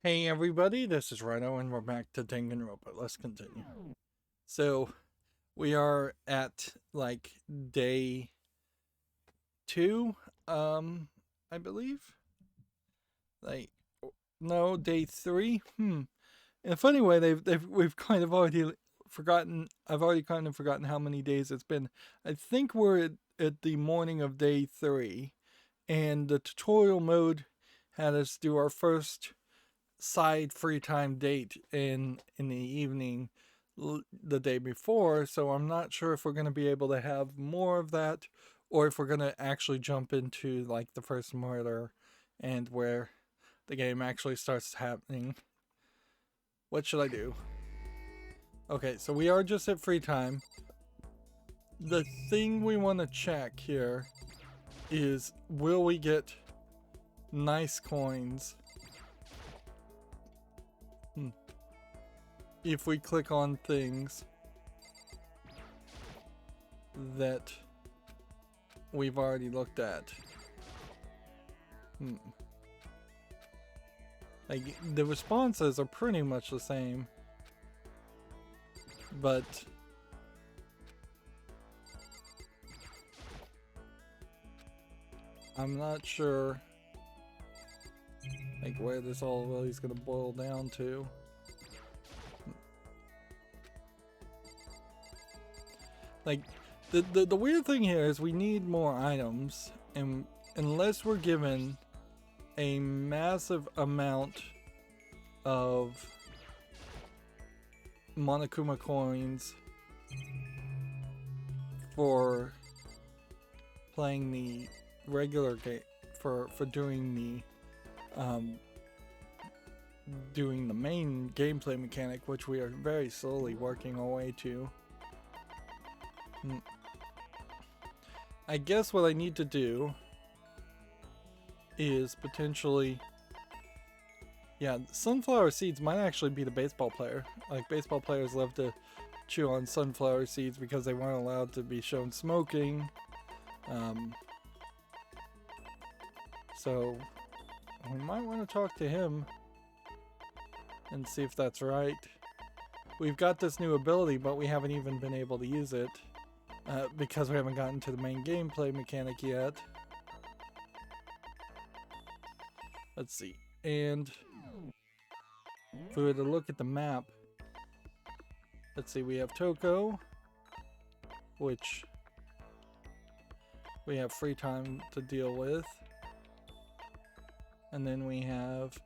Hey everybody, this is Rydo and we're back to Danganronpa. Let's continue. So, we are at like day 2, I believe. Like no, day 3. In a funny way, we've kind of already forgotten. I've already kind of forgotten how many days it's been. I think we're at the morning of day 3 and the tutorial mode had us do our first side free time date in the evening the day before, so I'm not sure if we're going to be able to have more of that or if we're going to actually jump into like the first murder and where the game actually starts happening. What should I do? Okay, so we are just at free time. The thing we want to check here is, will we get nice coins if we click on things that we've already looked at? Like, the responses are pretty much the same, but I'm not sure like where this all really is gonna boil down to. Like, the weird thing here is we need more items, and unless we're given a massive amount of Monokuma coins for playing the regular game, for doing the main gameplay mechanic, which we are very slowly working our way to. I guess what I need to do is potentially, yeah, sunflower seeds might actually be the baseball player. Like, baseball players love to chew on sunflower seeds because they weren't allowed to be shown smoking. So we might want to talk to him and see if that's right. We've got this new ability, but we haven't even been able to use it because we haven't gotten to the main gameplay mechanic yet. Let's see. And if we were to look at the map, let's see, we have Toko, which we have free time to deal with. And then we have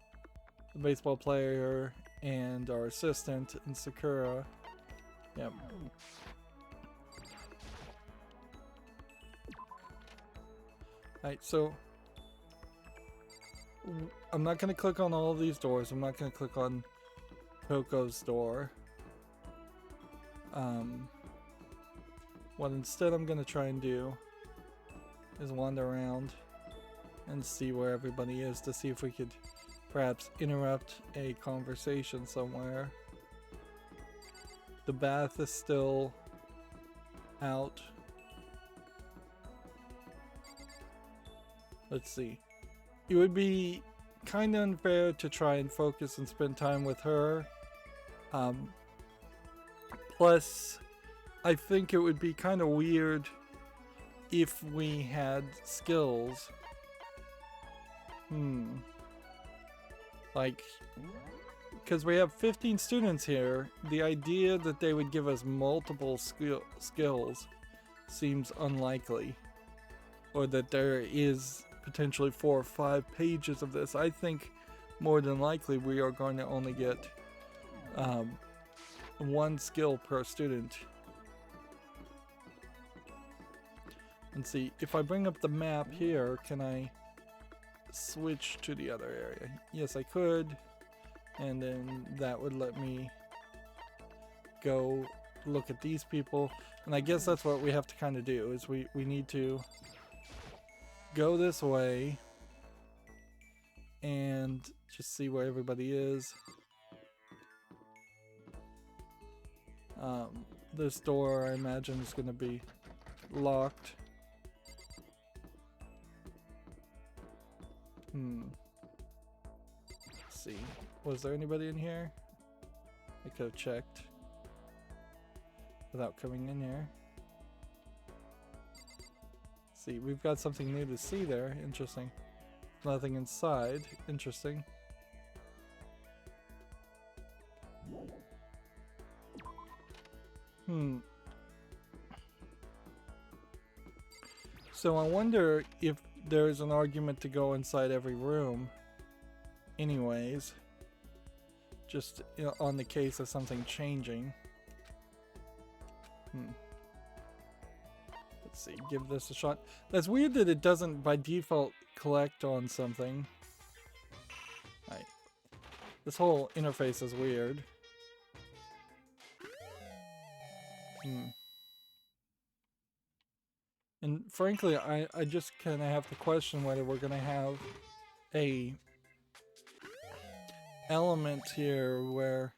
the baseball player and our assistant in Sakura. Yep. Alright, so I'm not going to click on all of these doors. I'm not going to click on Toko's door. What instead I'm going to try and do is wander around and see where everybody is to see if we could perhaps interrupt a conversation somewhere. The bath is still out. Let's see. It would be kind of unfair to try and focus and spend time with her. Plus, I think it would be kind of weird if we had skills. Like, because we have 15 students here, the idea that they would give us multiple skills seems unlikely. Or that there is potentially 4 or 5 pages of this. I think more than likely we are going to only get 1 skill per student. And see, if I bring up the map here, can I switch to the other area? Yes, I could. And then that would let me go look at these people. And I guess that's what we have to kind of do, is we need to go this way and just see where everybody is. This door, I imagine, is going to be locked. see. Was there anybody in here? I could have checked without coming in here. See, we've got something new to see there. Interesting. Nothing inside. Interesting. So I wonder if there's an argument to go inside every room anyways. Just, you know, on the case of something changing. Let's see, give this a shot. That's weird that it doesn't by default collect on something. Right. This whole interface is weird. And frankly, I just kind of have to question whether we're going to have a element here where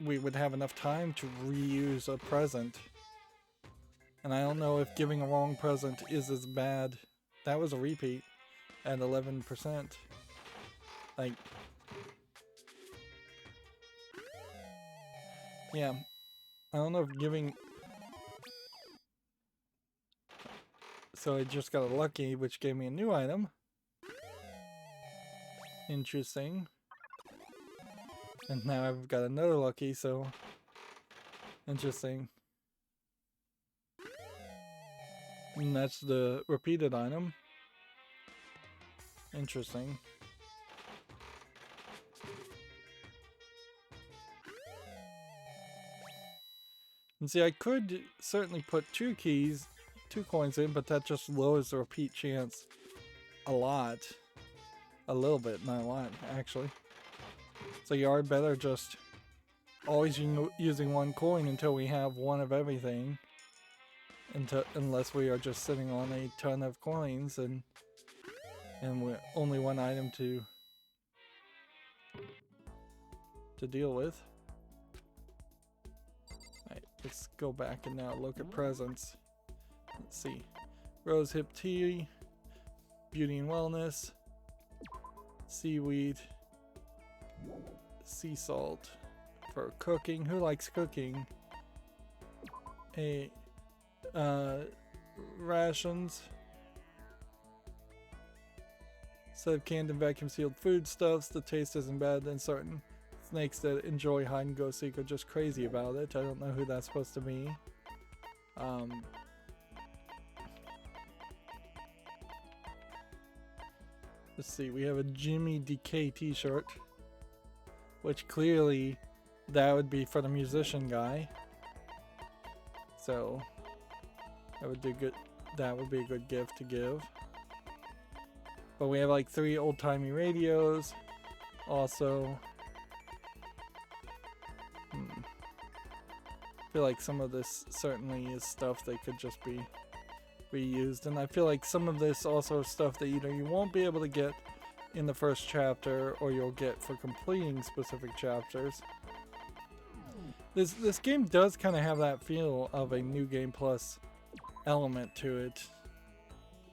we would have enough time to reuse a present. And I don't know if giving a wrong present is as bad. That was a repeat at 11%. Like, yeah, I don't know if giving... So I just got a lucky, which gave me a new item. Interesting. And now I've got another lucky, so... Interesting. And that's the repeated item. Interesting. And see, I could certainly put two coins in, but that just lowers the repeat chance a lot. A little bit, not a lot, actually. So you are better just always using one coin until we have one of everything. Unless we are just sitting on a ton of coins and with only one item to deal with. Alright, let's go back and now look at presents. Let's see. Rose hip tea, beauty and wellness, seaweed, sea salt for cooking. Who likes cooking? Rations. Set of canned and vacuum sealed foodstuffs. The taste isn't bad, and certain snakes that enjoy hide and go seek are just crazy about it. I don't know who that's supposed to be. Let's see, we have a Jimmy DK t-shirt, which clearly that would be for the musician guy. So that would do good. That would be a good gift to give. But we have like 3 old-timey radios. Also, I feel like some of this certainly is stuff that could just be reused, and I feel like some of this also is stuff that either you won't be able to get in the first chapter or you'll get for completing specific chapters. This game does kind of have that feel of a New Game Plus element to it.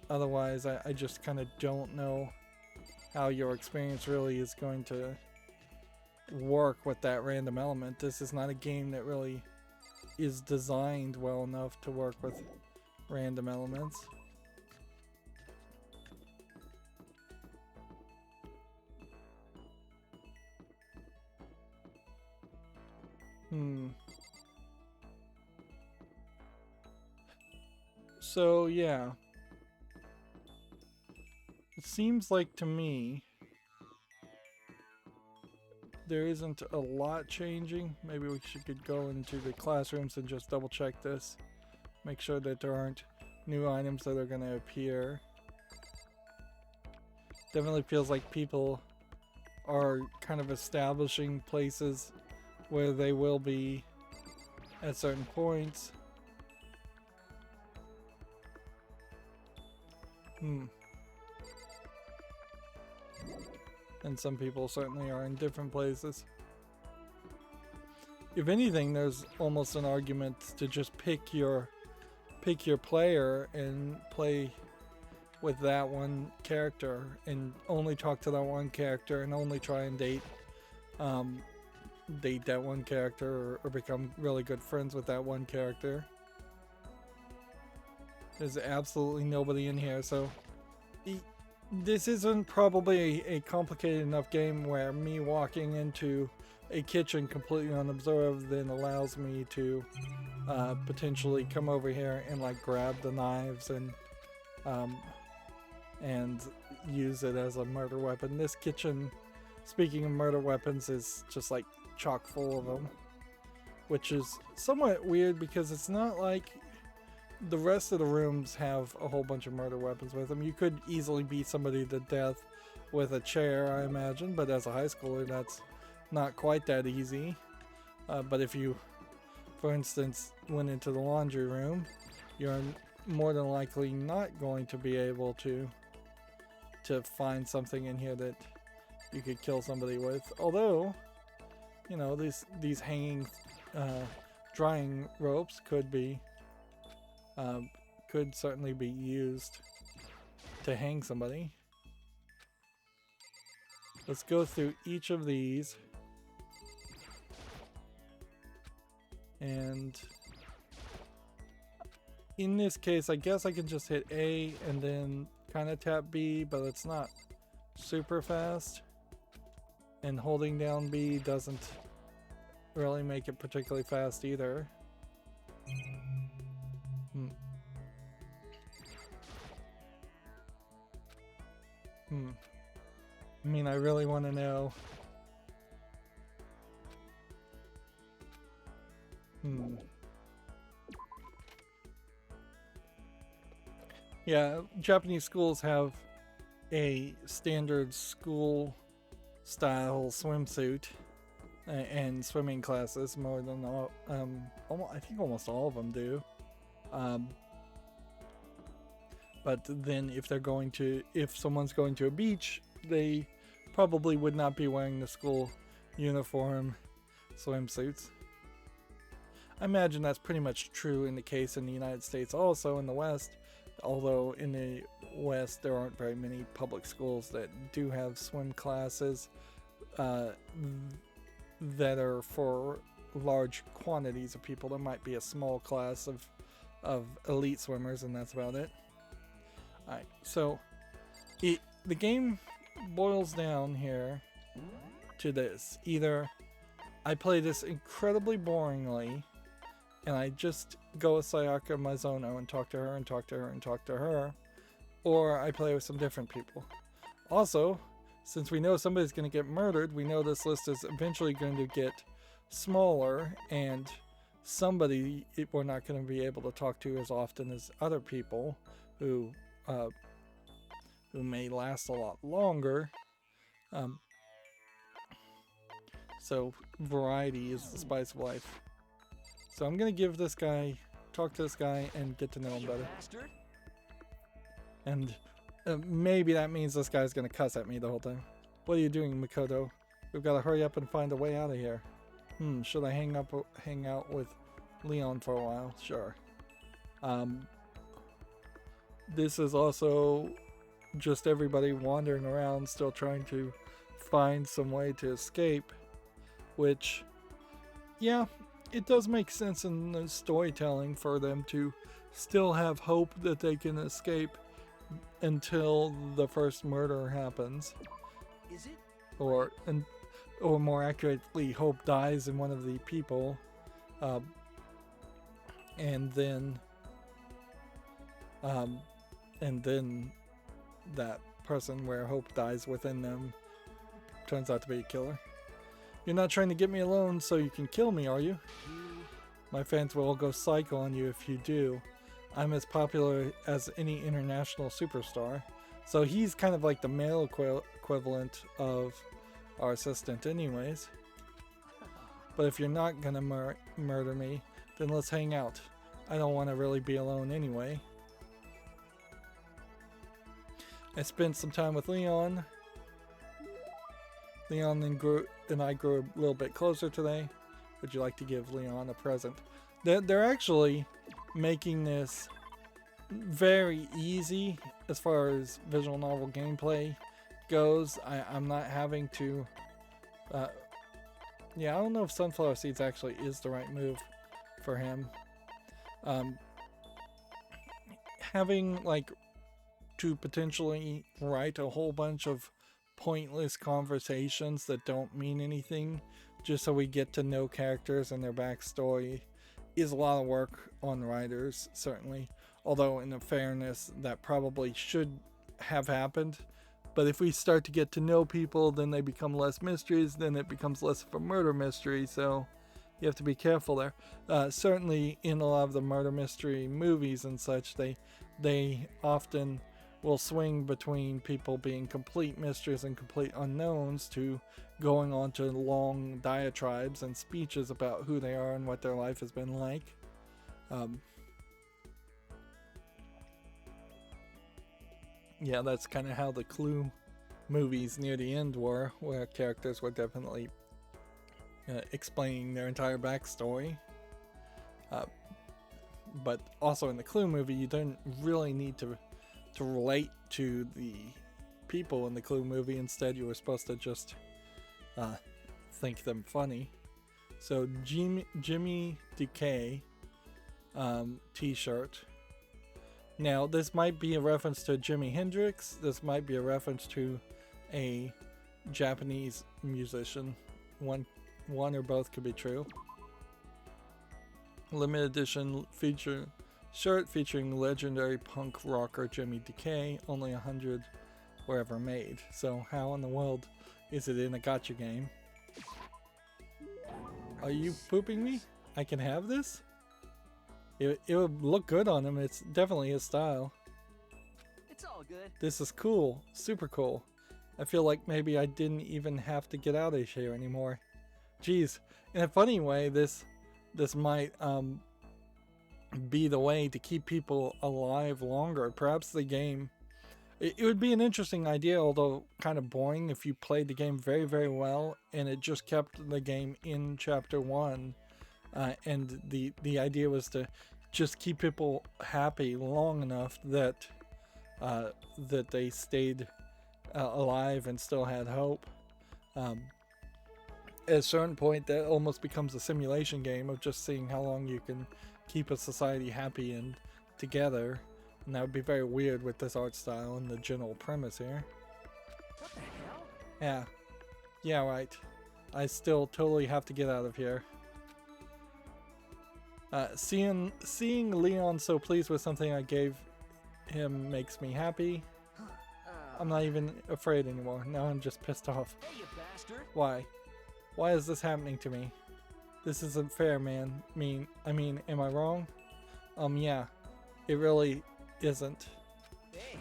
Otherwise, I just kind of don't know how your experience really is going to work with that random element. This is not a game that really is designed well enough to work with random elements. So yeah, it seems like to me there isn't a lot changing. Maybe we could go into the classrooms and just double check this. Make sure that there aren't new items that are going to appear. Definitely feels like people are kind of establishing places where they will be at certain points. And some people certainly are in different places. If anything, there's almost an argument to just pick your player and play with that one character and only talk to that one character and only try and date date that one character or become really good friends with that one character. There's absolutely nobody in here, so this isn't probably a complicated enough game where me walking into a kitchen completely unobserved then allows me to potentially come over here and like grab the knives and use it as a murder weapon. This kitchen, speaking of murder weapons, is just like chock full of them, which is somewhat weird because it's not like the rest of the rooms have a whole bunch of murder weapons with them. You could easily beat somebody to death with a chair, I imagine, but as a high schooler, that's not quite that easy. But if you, for instance, went into the laundry room, you're more than likely not going to be able to find something in here that you could kill somebody with. Although, you know, these hanging, drying ropes could certainly be used to hang somebody. Let's go through each of these. And in this case, I guess I can just hit A and then kind of tap B, but it's not super fast. And holding down B doesn't really make it particularly fast either. I mean, I really want to know. Yeah, Japanese schools have a standard school style swimsuit and swimming classes, more than all, I think almost all of them do. But then if someone's going to a beach, they probably would not be wearing the school uniform swimsuits. I imagine that's pretty much true in the case in the United States, also in the West, although in the West there aren't very many public schools that do have swim classes that are for large quantities of people. There might be a small class of elite swimmers, and that's about it. Alright, so the game boils down here to this. Either I play this incredibly boringly and I just go with Sayaka Mizono and talk to her and talk to her and talk to her, or I play with some different people. Also, since we know somebody's going to get murdered, we know this list is eventually going to get smaller, and somebody we're not going to be able to talk to as often as other people who may last a lot longer. So variety is the spice of life. So I'm gonna talk to this guy and get to know him better. And maybe that means this guy's gonna cuss at me the whole time. What are you doing, Makoto? We've got to hurry up and find a way out of here. Should I hang out with Leon for a while? Sure. This is also just everybody wandering around still trying to find some way to escape, which, yeah, it does make sense in the storytelling for them to still have hope that they can escape until the first murder happens. Is it? Or more accurately, hope dies in one of the people, and then that person where hope dies within them turns out to be a killer. You're not trying to get me alone so you can kill me, are you? My fans will all go psycho on you if you do. I'm as popular as any international superstar. So he's kind of like the male equivalent of our assistant anyways. But if you're not gonna murder me, then let's hang out. I don't want to really be alone anyway. I spent some time with Leon. Leon and I grew a little bit closer today. Would you like to give Leon a present? They're actually making this very easy as far as visual novel gameplay goes. I'm not having to Yeah, I don't know if sunflower seeds actually is the right move for him. Um, having like to potentially write a whole bunch of pointless conversations that don't mean anything just so we get to know characters and their backstory is a lot of work on writers, certainly. Although, in fairness, that probably should have happened. But if we start to get to know people, then they become less mysteries, then it becomes less of a murder mystery, so you have to be careful there. Certainly, in a lot of the murder mystery movies and such, they often will swing between people being complete mysteries and complete unknowns to going on to long diatribes and speeches about who they are and what their life has been like. Yeah, that's kind of how the Clue movies near the end were, where characters were definitely explaining their entire backstory. But also in the Clue movie, you don't really need to relate to the people in the Clue movie. Instead, you were supposed to just think them funny. So Jimmy Decay t-shirt. Now, this might be a reference to Jimi Hendrix. This might be a reference to a Japanese musician. One or both could be true. Limited edition shirt featuring legendary punk rocker Jimmy Decay. Only 100 were ever made. So how in the world is it in a gacha game? Are you pooping me? I can have this? It would look good on him. It's definitely his style. It's all good. This is cool. Super cool. I feel like maybe I didn't even have to get out of here anymore. Jeez. In a funny way, this might be the way to keep people alive longer. Perhaps the game... It would be an interesting idea, although kind of boring if you played the game very, very well and it just kept the game in Chapter 1. And the idea was to just keep people happy long enough that that they stayed alive and still had hope. At a certain point, that almost becomes a simulation game of just seeing how long you can keep a society happy and together. And that would be very weird with this art style and the general premise here. What the hell? Yeah. Yeah, right. I still totally have to get out of here. Seeing Leon so pleased with something I gave him makes me happy. I'm not even afraid anymore. Now I'm just pissed off. Hey, you bastard! Why? Why is this happening to me? This isn't fair, man. I mean, am I wrong? Yeah. It really isn't. Hey.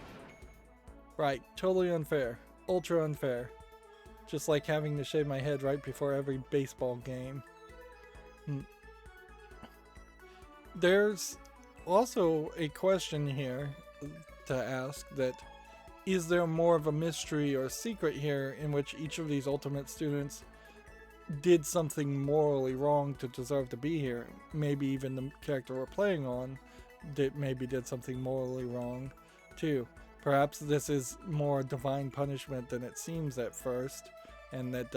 Right, totally unfair. Ultra unfair. Just like having to shave my head right before every baseball game. There's also a question here to ask that is there more of a mystery or secret here in which each of these ultimate students did something morally wrong to deserve to be here? Maybe even the character we're playing on did something morally wrong too. Perhaps this is more divine punishment than it seems at first, and that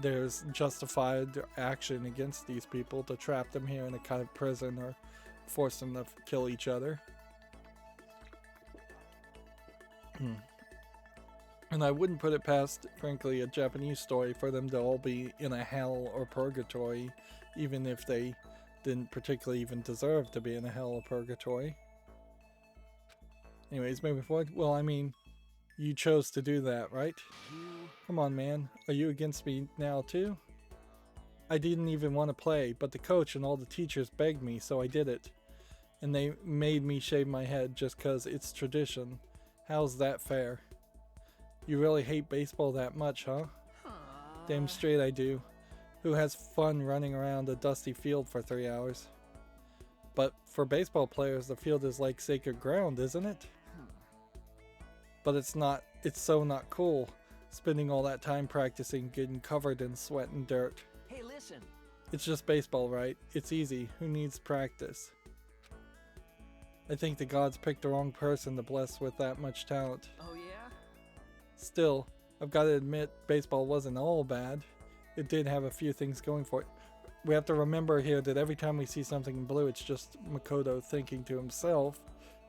there's justified action against these people to trap them here in a kind of prison or force them to kill each other. And I wouldn't put it past, frankly, a Japanese story for them to all be in a hell or purgatory, even if they didn't particularly even deserve to be in a hell or purgatory. Anyways, moving forward. Well, I mean, you chose to do that, right? Come on, man. Are you against me now, too? I didn't even want to play, but the coach and all the teachers begged me, so I did it. And they made me shave my head just 'cause it's tradition. How's that fair? You really hate baseball that much, huh? Damn straight I do. Who has fun running around a dusty field for 3 hours? But for baseball players, the field is like sacred ground, isn't it? But it's not. It's so not cool. Spending all that time practicing, getting covered in sweat and dirt. Hey, listen. It's just baseball, right? It's easy. Who needs practice? I think the gods picked the wrong person to bless with that much talent. Oh, yeah? Still, I've got to admit, baseball wasn't all bad. it did have a few things going for it. We have to remember here that every time we see something in blue, it's just Makoto thinking to himself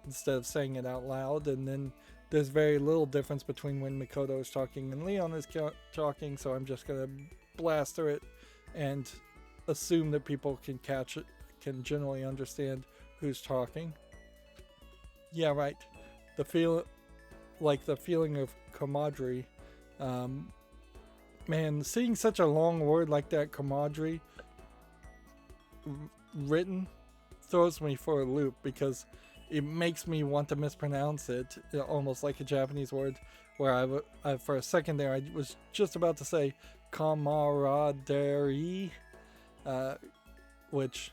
instead of saying it out loud. And then there's very little difference between when Makoto is talking and Leon is talking, so I'm just going to blast through it and assume that people can catch it, can generally understand who's talking. Yeah, right. The feeling of camaraderie. Man, seeing such a long word like that, camaraderie, written, throws me for a loop because it makes me want to mispronounce it, almost like a Japanese word, where I for a second there I was just about to say camaraderie, which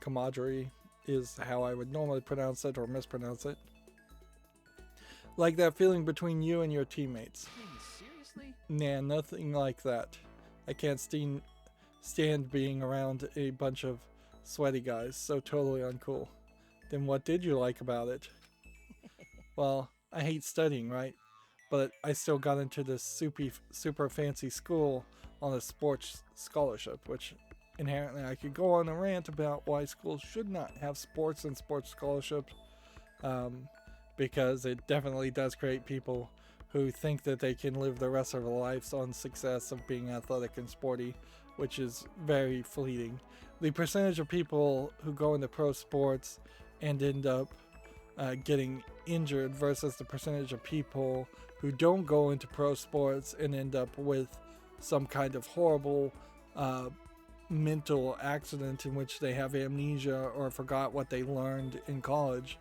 camaraderie is how I would normally pronounce it or mispronounce it. Like that feeling between you and your teammates. Seriously? Nah, nothing like that. I can't stand being around a bunch of sweaty guys, so totally uncool. Then what did you like about it? Well, I hate studying, right? But I still got into this super fancy school on a sports scholarship, which inherently I could go on a rant about why schools should not have sports and sports scholarships, because it definitely does create people who think that they can live the rest of their lives on success of being athletic and sporty, which is very fleeting. The percentage of people who go into pro sports and end up getting injured versus the percentage of people who don't go into pro sports and end up with some kind of horrible mental accident in which they have amnesia or forgot what they learned in college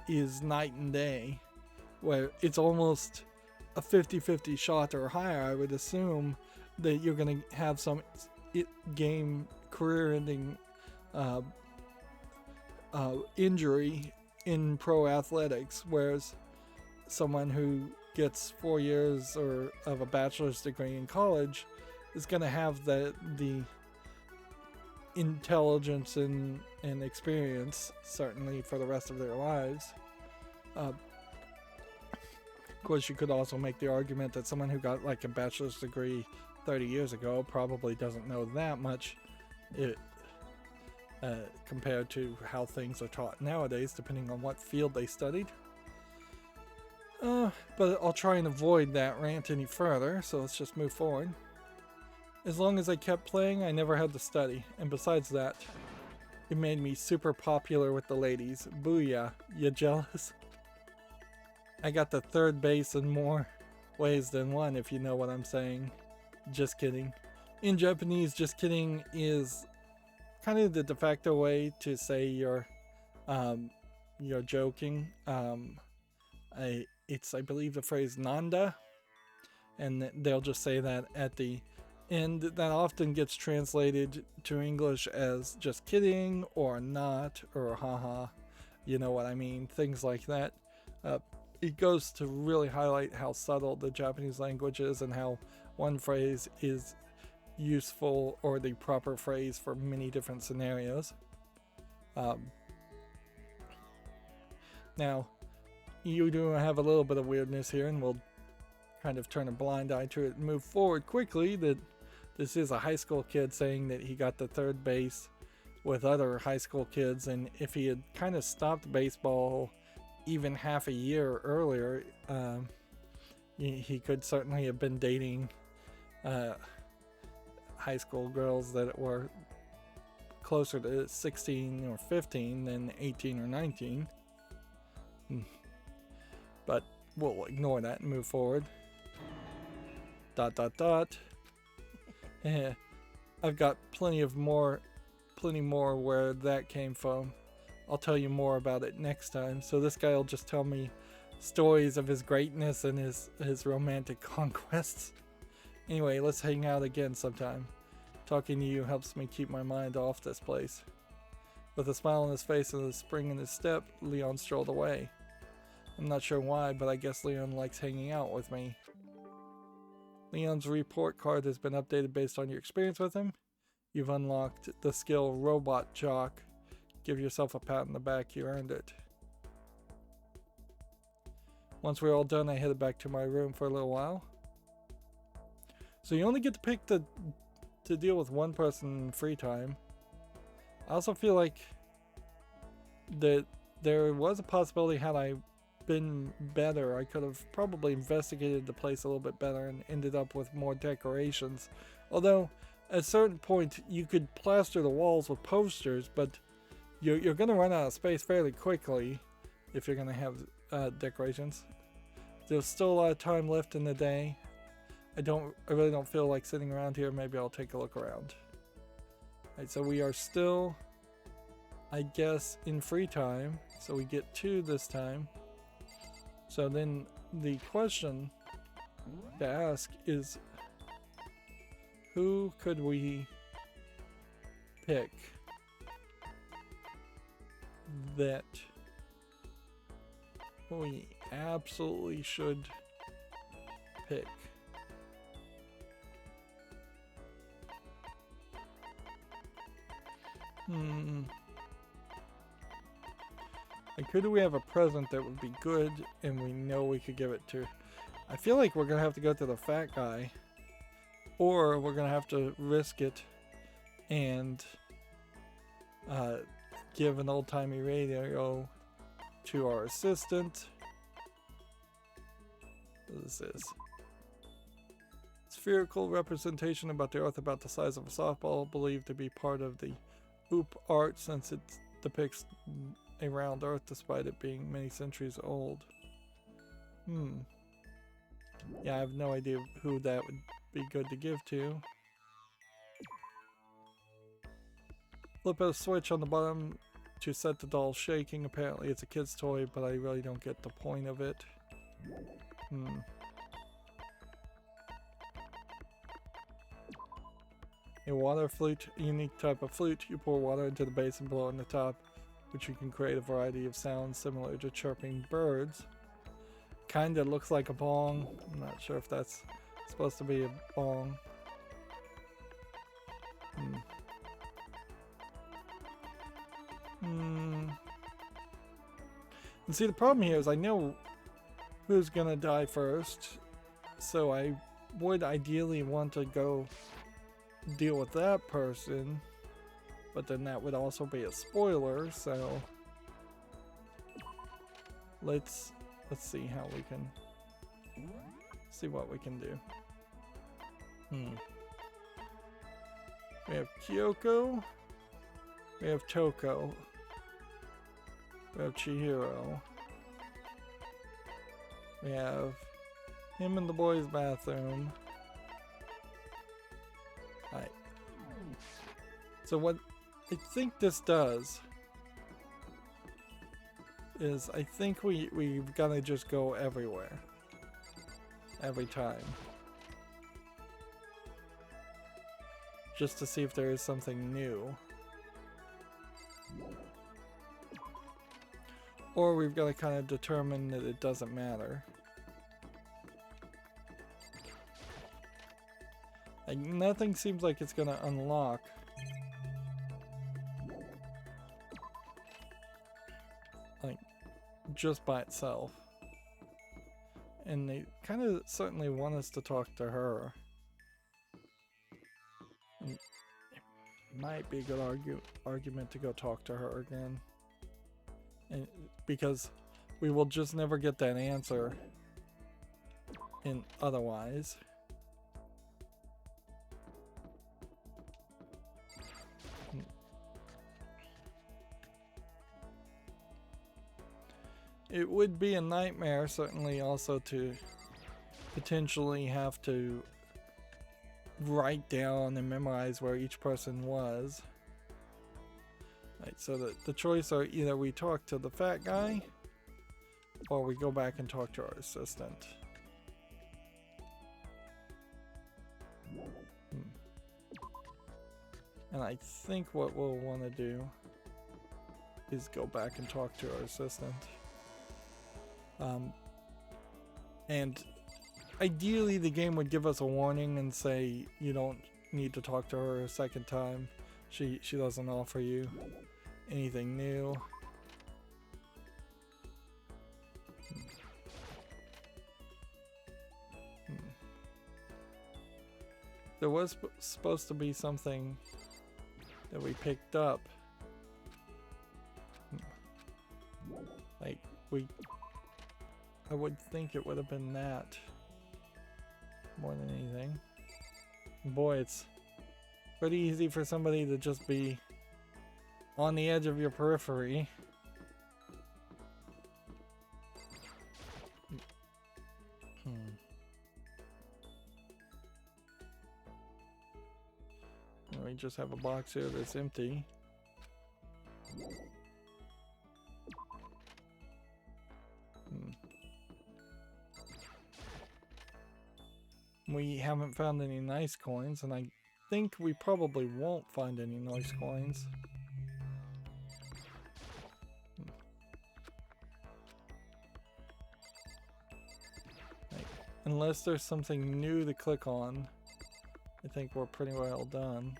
is night and day, where it's almost a 50-50 shot or higher. I would assume that you're going to have some career-ending injury in pro athletics, whereas someone who gets 4 years of a bachelor's degree in college is going to have the intelligence and experience, certainly for the rest of their lives. Of course, you could also make the argument that someone who got like a bachelor's degree 30 years ago probably doesn't know that much compared to how things are taught nowadays, depending on what field they studied. But I'll try and avoid that rant any further, so let's just move forward. As long as I kept playing, I never had to study, and besides that, it made me super popular with the ladies. Booyah, you jealous? I got the third base in more ways than one, if you know what I'm saying. Just kidding. In Japanese, just kidding is kind of the de facto way to say you're joking. It's, I believe, the phrase nanda, and they'll just say that at the end. That often gets translated to English as just kidding or not or haha, you know what I mean, things like that. It goes to really highlight how subtle the Japanese language is and how one phrase is useful or the proper phrase for many different scenarios. Now, you do have a little bit of weirdness here, and we'll kind of turn a blind eye to it and move forward quickly. That this is a high school kid saying that he got the third base with other high school kids, and if he had kind of stopped baseball even half a year earlier, he could certainly have been dating high school girls that were closer to 16 or 15 than 18 or 19. But we'll ignore that and move forward. ... Yeah, I've got plenty more where that came from. I'll tell you more about it next time. So this guy will just tell me stories of his greatness and his romantic conquests. Anyway, let's hang out again sometime. Talking to you helps me keep my mind off this place. With a smile on his face and a spring in his step, Leon strolled away. I'm not sure why, but I guess Leon likes hanging out with me. Leon's report card has been updated based on your experience with him. You've unlocked the skill Robot Jock. Give yourself a pat on the back, you earned it. Once we're all done, I headed back to my room for a little while. So you only get to pick to deal with one person in free time. I also feel like that there was a possibility, had I been better, I could have probably investigated the place a little bit better and ended up with more decorations. Although at a certain point you could plaster the walls with posters, but you're going to run out of space fairly quickly if you're going to have decorations. There's still a lot of time left in the day. I really don't feel like sitting around here. Maybe I'll take a look around. Alright, so we are still, I guess, in free time. So we get 2 this time. So then the question to ask is, who could we pick that we absolutely should pick? Like, who do we have a present that would be good and we know we could give it to? I feel like we're gonna have to go to the fat guy, or we're gonna have to risk it and give an old-timey radio to our assistant. What is this? Spherical representation about the earth about the size of a softball, believed to be part of the OOP art since it depicts a round earth despite it being many centuries old. Yeah, I have no idea who that would be good to give to. Flip a switch on the bottom to set the doll shaking. Apparently it's a kid's toy, but I really don't get the point of it. A water flute, a unique type of flute. You pour water into the base and blow on the top, which you can create a variety of sounds similar to chirping birds. Kinda looks like a bong. I'm not sure if that's supposed to be a bong. And see, the problem here is I know who's gonna die first, so I would ideally want to go deal with that person, but then that would also be a spoiler, so let's see how we can see what we can do. We have Kyoko, we have Toko, we have Chihiro, we have him in the boys' bathroom. Alright. So what I think this does is I think we've got to just go everywhere. Every time. Just to see if there is something new. Or we've got to kind of determine that it doesn't matter. Like, nothing seems like it's gonna unlock. Like, just by itself. And they kind of certainly want us to talk to her. And it might be a good argument to go talk to her again. And because we will just never get that answer in otherwise. It would be a nightmare, certainly, also to potentially have to write down and memorize where each person was. Right, so the choice are either we talk to the fat guy or we go back and talk to our assistant. And I think what we'll want to do is go back and talk to our assistant. And ideally the game would give us a warning and say you don't need to talk to her a second time. She doesn't offer you anything new. there was supposed to be something that we picked up. Like, I would think it would have been that more than anything. Boy, it's pretty easy for somebody to just be on the edge of your periphery. And we just have a box here that's empty. We haven't found any nice coins, and I think we probably won't find any nice coins. Unless there's something new to click on, I think we're pretty well done.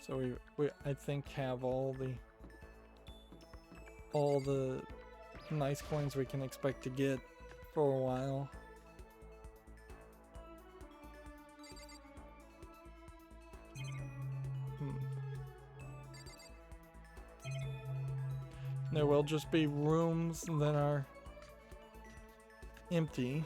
So we I think have all the nice coins we can expect to get for a while. There will just be rooms that are empty.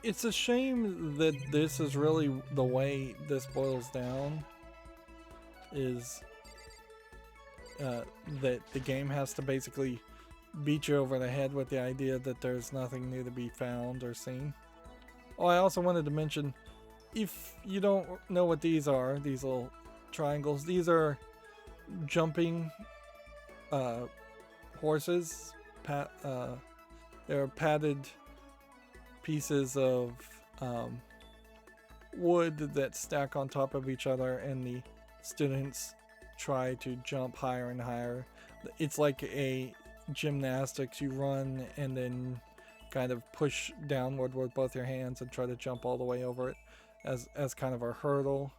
It's a shame that this is really the way this boils down, is that the game has to basically beat you over the head with the idea that there's nothing new to be found or seen. Oh, I also wanted to mention, if you don't know what these are, these little triangles, these are jumping horses. They're padded pieces of wood that stack on top of each other, and the students try to jump higher and higher. It's like a gymnastics. You run and then kind of push downward with both your hands and try to jump all the way over it as kind of a hurdle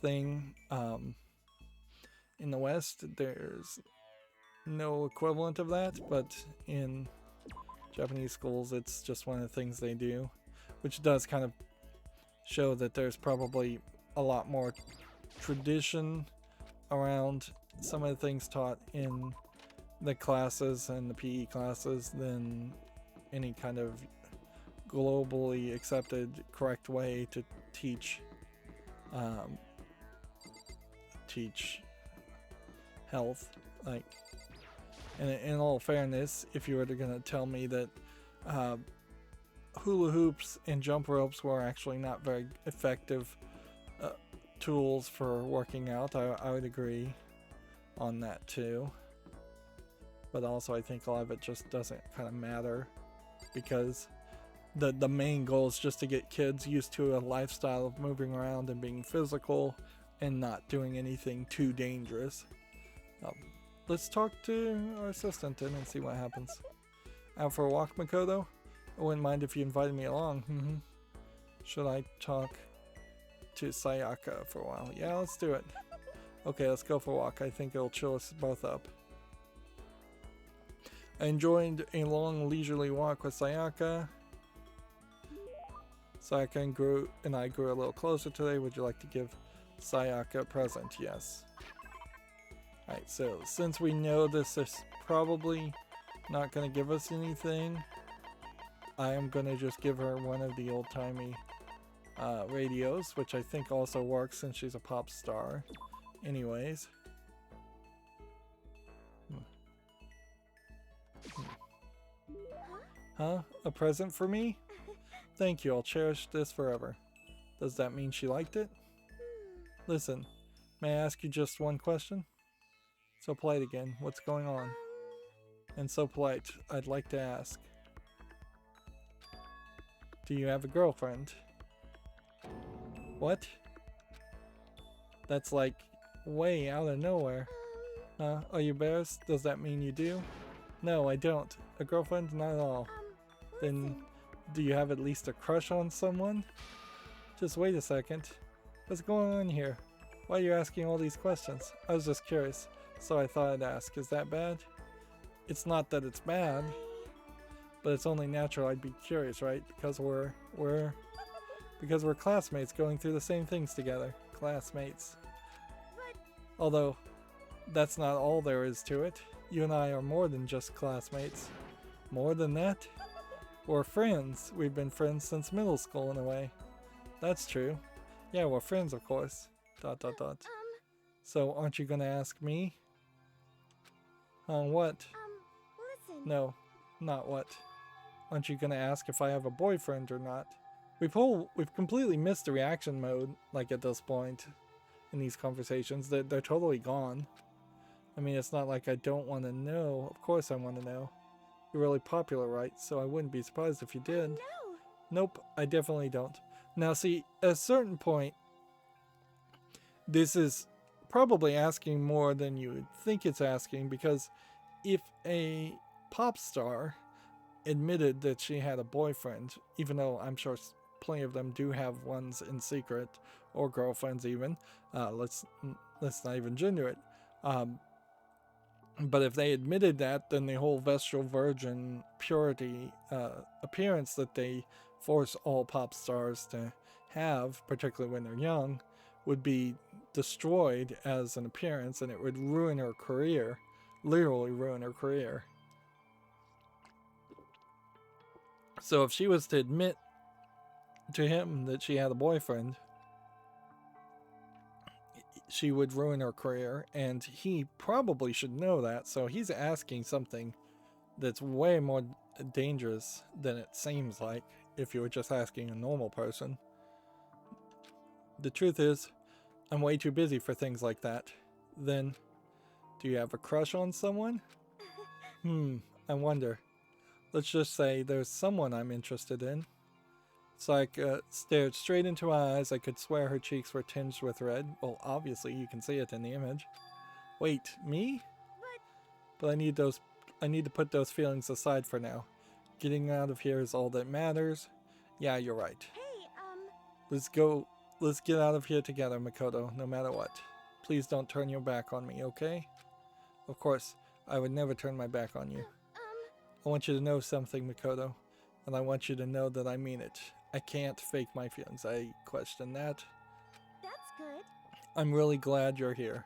thing. In the West, there's no equivalent of that, but in Japanese schools, it's just one of the things they do, which does kind of show that there's probably a lot more tradition around some of the things taught in the classes and the PE classes than any kind of globally accepted correct way to teach health. Like, and in all fairness, if you were gonna tell me that hula hoops and jump ropes were actually not very effective tools for working out, I would agree on that too. But also, I think a lot of it just doesn't kind of matter, because the main goal is just to get kids used to a lifestyle of moving around and being physical and not doing anything too dangerous. Let's talk to our assistant and see what happens. Out for a walk, Makoto? I wouldn't mind if you invited me along. Should I talk to Sayaka for a while? Yeah, let's do it. Okay, let's go for a walk. I think it'll chill us both up. I enjoyed a long, leisurely walk with Sayaka. Sayaka and I grew a little closer today. Would you like to give Sayaka a present? Yes. Alright, so since we know this is probably not going to give us anything, I am going to just give her one of the old-timey radios, which I think also works since she's a pop star. Anyways. Huh? A present for me? Thank you, I'll cherish this forever. Does that mean she liked it? Listen, may I ask you just one question? So polite again, what's going on? And so polite, I'd like to ask. Do you have a girlfriend? What? That's like way out of nowhere. Are you embarrassed? Does that mean you do? No, I don't. A girlfriend? Not at all. Then, do you have at least a crush on someone? Just wait a second. What's going on here? Why are you asking all these questions? I was just curious, so I thought I'd ask. Is that bad? It's not that it's bad, but it's only natural I'd be curious, right? Because we're classmates going through the same things together. Classmates. Although, that's not all there is to it. You and I are more than just classmates. More than that? We're friends. We've been friends since middle school in a way. That's true. Yeah, we're friends, of course. ... So, aren't you gonna ask me? What? Listen. No, not what. Aren't you gonna ask if I have a boyfriend or not? We've completely missed the reaction mode, like at this point in these conversations. They're totally gone. I mean, it's not like I don't want to know. Of course I want to know. You're really popular, right? So I wouldn't be surprised if you did. No. Nope, I definitely don't. Now see, at a certain point, this is probably asking more than you would think it's asking, because if a pop star admitted that she had a boyfriend, even though I'm sure plenty of them do have ones in secret, or girlfriends even, let's not even gender it. But if they admitted that, then the whole vestal virgin purity appearance that they force all pop stars to have, particularly when they're young, would be destroyed as an appearance, and it would ruin her career, literally ruin her career. So if she was to admit to him that she had a boyfriend, she would ruin her career, and he probably should know that, so he's asking something that's way more dangerous than it seems like if you were just asking a normal person. The truth is, I'm way too busy for things like that. Then, do you have a crush on someone? I wonder. Let's just say there's someone I'm interested in. Sayaka stared straight into my eyes. I could swear her cheeks were tinged with red. Well, obviously you can see it in the image. Wait, me? But I need to put those feelings aside for now. Getting out of here is all that matters. Yeah, you're right. Hey, Let's get out of here together, Makoto, no matter what. Please don't turn your back on me, okay? Of course, I would never turn my back on you. I want you to know something, Makoto, and I want you to know that I mean it. I can't fake my feelings. I question that. that's good. I'm really glad you're here.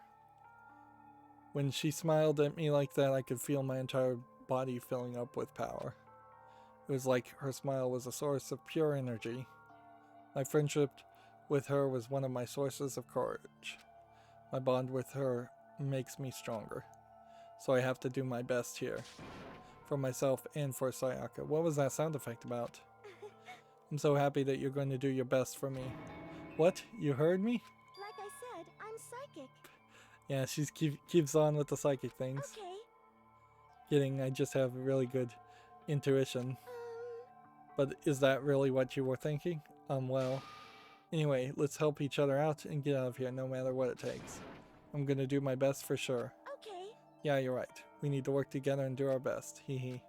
When she smiled at me like that, I could feel my entire body filling up with power. It was like her smile was a source of pure energy. My friendship with her was one of my sources of courage. My bond with her makes me stronger. So I have to do my best here. For myself and for Sayaka. What was that sound effect about? I'm so happy that you're going to do your best for me. What? You heard me? Like I said, I'm psychic. Yeah, she keeps on with the psychic things. Okay. Kidding, I just have really good intuition. But is that really what you were thinking? Well, anyway, let's help each other out and get out of here no matter what it takes. I'm gonna do my best for sure. Okay. Yeah, you're right. We need to work together and do our best. Hee hee.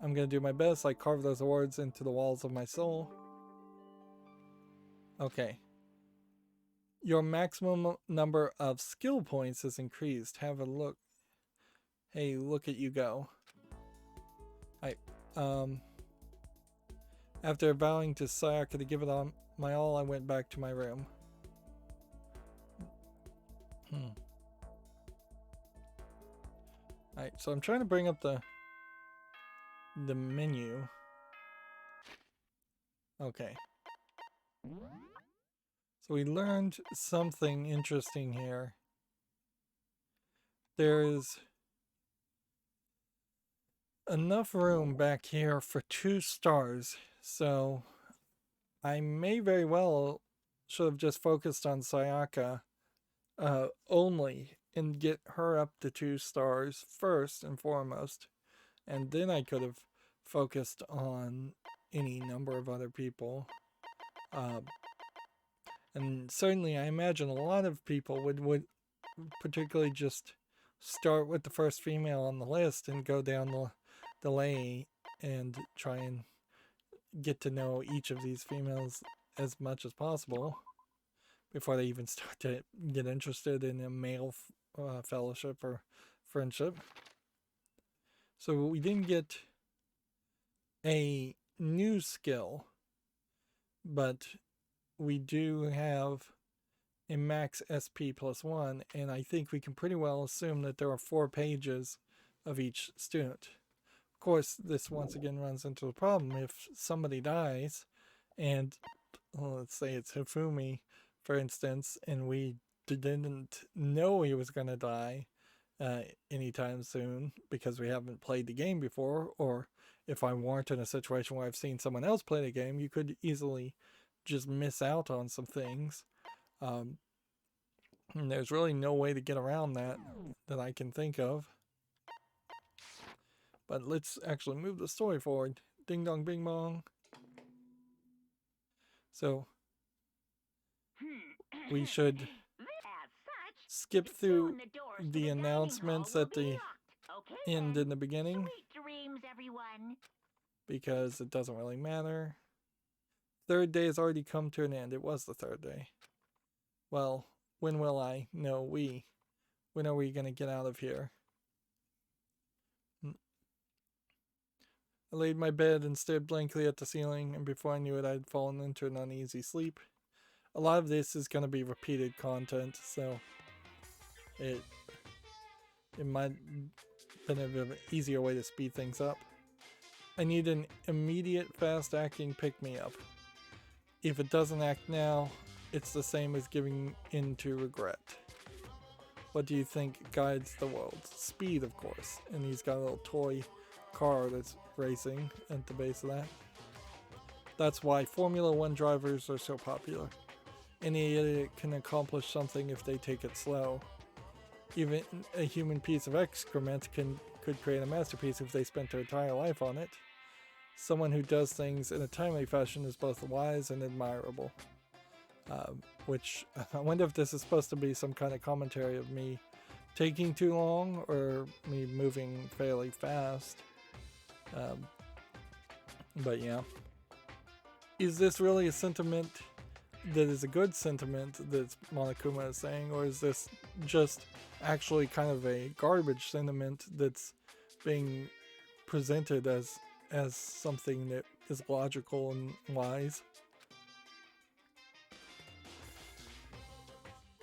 I'm gonna do my best. I carve those words into the walls of my soul. Okay. Your maximum number of skill points is increased. Have a look. Hey, look at you go. After vowing to Sayaka to give it on my all, I went back to my room. Alright, so I'm trying to bring up the menu. Okay. So we learned something interesting here. There's enough room back here for 2 stars, so I may very well should have just focused on Sayaka only and get her up to 2 stars first and foremost, and then I could have focused on any number of other people. And certainly I imagine a lot of people would particularly just start with the first female on the list and go down the lane and try and get to know each of these females as much as possible before they even start to get interested in a male fellowship or friendship. So we didn't get a new skill, but we do have a max SP +1, and I think we can pretty well assume that there are 4 pages of each student. Of course, this once again runs into the problem if somebody dies, and well, let's say it's Hifumi, for instance, and we didn't know he was going to die anytime soon because we haven't played the game before, or if I weren't in a situation where I've seen someone else play the game, you could easily just miss out on some things. And there's really no way to get around that I can think of. But let's actually move the story forward. Ding dong bing bong. So we should skip through the announcements at the end in the beginning because it doesn't really matter. Third day has already come to an end. It was the third day. Well, when will I? No, we. When are we going to get out of here? I laid in my bed and stared blankly at the ceiling, and before I knew it, I'd fallen into an uneasy sleep. A lot of this is going to be repeated content, so it might have been an easier way to speed things up. I need an immediate, fast-acting pick-me-up. If it doesn't act now, it's the same as giving in to regret. What do you think guides the world? Speed, of course. And he's got a little toy car that's racing at the base of that. That's why Formula One drivers are so popular. Any idiot can accomplish something if they take it slow. Even a human piece of excrement could create a masterpiece if they spent their entire life on it. Someone who does things in a timely fashion is both wise and admirable. Which, I wonder if this is supposed to be some kind of commentary of me taking too long or me moving fairly fast. But yeah. Is this really a sentiment that is a good sentiment that Monokuma is saying, or is this just actually kind of a garbage sentiment that's being presented as something that is logical and wise?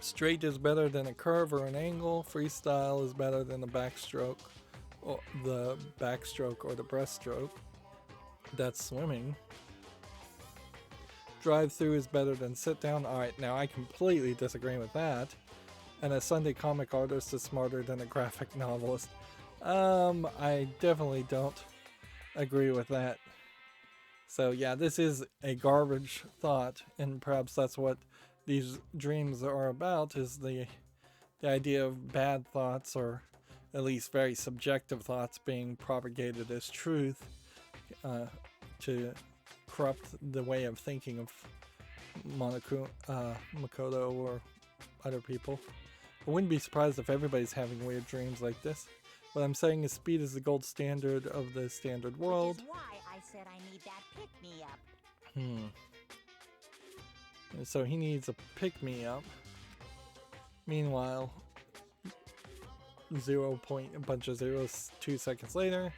Straight is better than a curve or an angle. Freestyle is better than the backstroke or the breaststroke. That's swimming. Drive through is better than sit down. Alright, now I completely disagree with that. And a Sunday comic artist is smarter than a graphic novelist. I definitely don't agree with that. So yeah, this is a garbage thought, and perhaps that's what these dreams are about, is the idea of bad thoughts, or at least very subjective thoughts, being propagated as truth to corrupt the way of thinking of Makoto or other people. I wouldn't be surprised if everybody's having weird dreams like this. What I'm saying is speed is the gold standard of the standard world. Which is why I said I need that pick-me-up. And so he needs a pick-me-up. Meanwhile, a bunch of zeros 2 seconds later.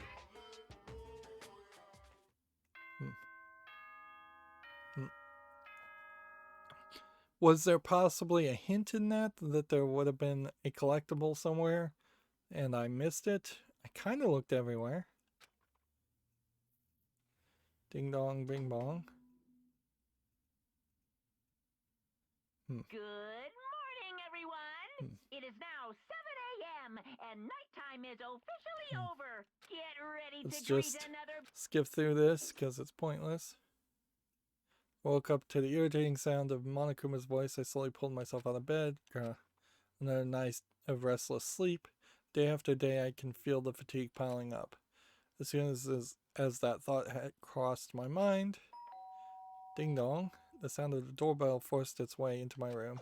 Was there possibly a hint in that there would have been a collectible somewhere and I missed it? I kind of looked everywhere. Ding dong, bing bong. Good morning, everyone. It is now 7 a.m. and nighttime is officially over. Get ready Let's to greet just another. skip through this because it's pointless. Woke up to the irritating sound of Monokuma's voice. I slowly pulled myself out of bed. Another night of restless sleep. Day after day, I can feel the fatigue piling up. As soon as that thought had crossed my mind, ding dong, the sound of the doorbell forced its way into my room.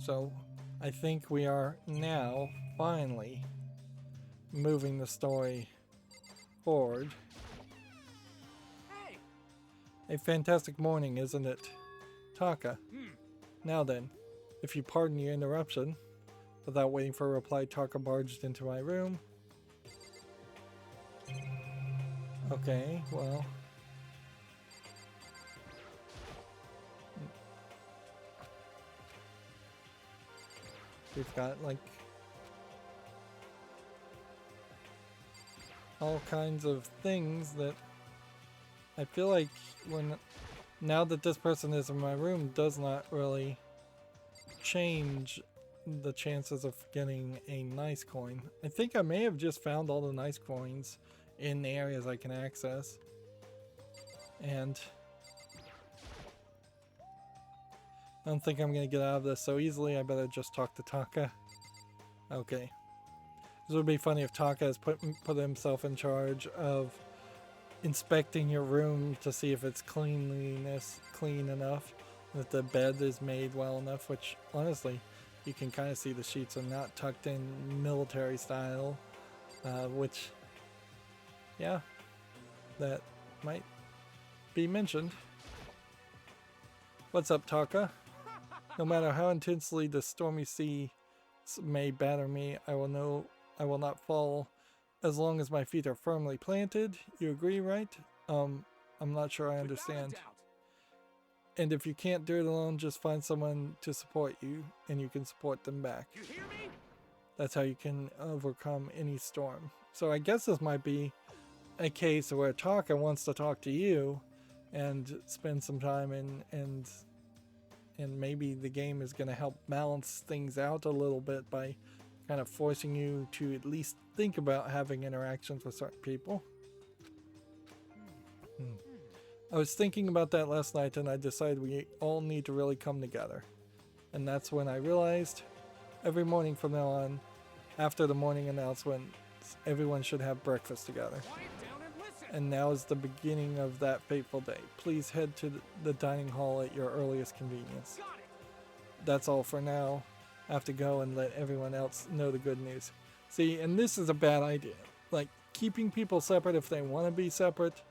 So I think we are now finally moving the story forward. Hey! A fantastic morning, isn't it, Taka? Now then, if you pardon the interruption, without waiting for a reply, Taka barged into my room. Okay, well. We've got like all kinds of things that I feel like now that this person is in my room does not really change the chances of getting a nice coin. I think I may have just found all the nice coins in the areas I can access. And I don't think I'm gonna get out of this so easily. I better just talk to Taka. Okay. This would be funny if Taka has put himself in charge of inspecting your room to see if it's clean enough, that the bed is made well enough, which honestly you can kind of see the sheets are not tucked in military style, which yeah, that might be mentioned. What's up, Taka? No matter how intensely the stormy sea may batter me, I will not fall as long as my feet are firmly planted. You agree, right? I'm not sure I understand. And if you can't do it alone, just find someone to support you, and you can support them back. You hear me? That's how you can overcome any storm. So I guess this might be a case where Taka wants to talk to you and spend some time and maybe the game is going to help balance things out a little bit by kind of forcing you to at least think about having interactions with certain people. I was thinking about that last night and I decided we all need to really come together. And that's when I realized every morning from now on, after the morning announcement, everyone should have breakfast together. Quiet down and listen. And now is the beginning of that fateful day. Please head to the dining hall at your earliest convenience. Got it. That's all for now. I have to go and let everyone else know the good news. See, and this is a bad idea. Like, keeping people separate if they want to be separate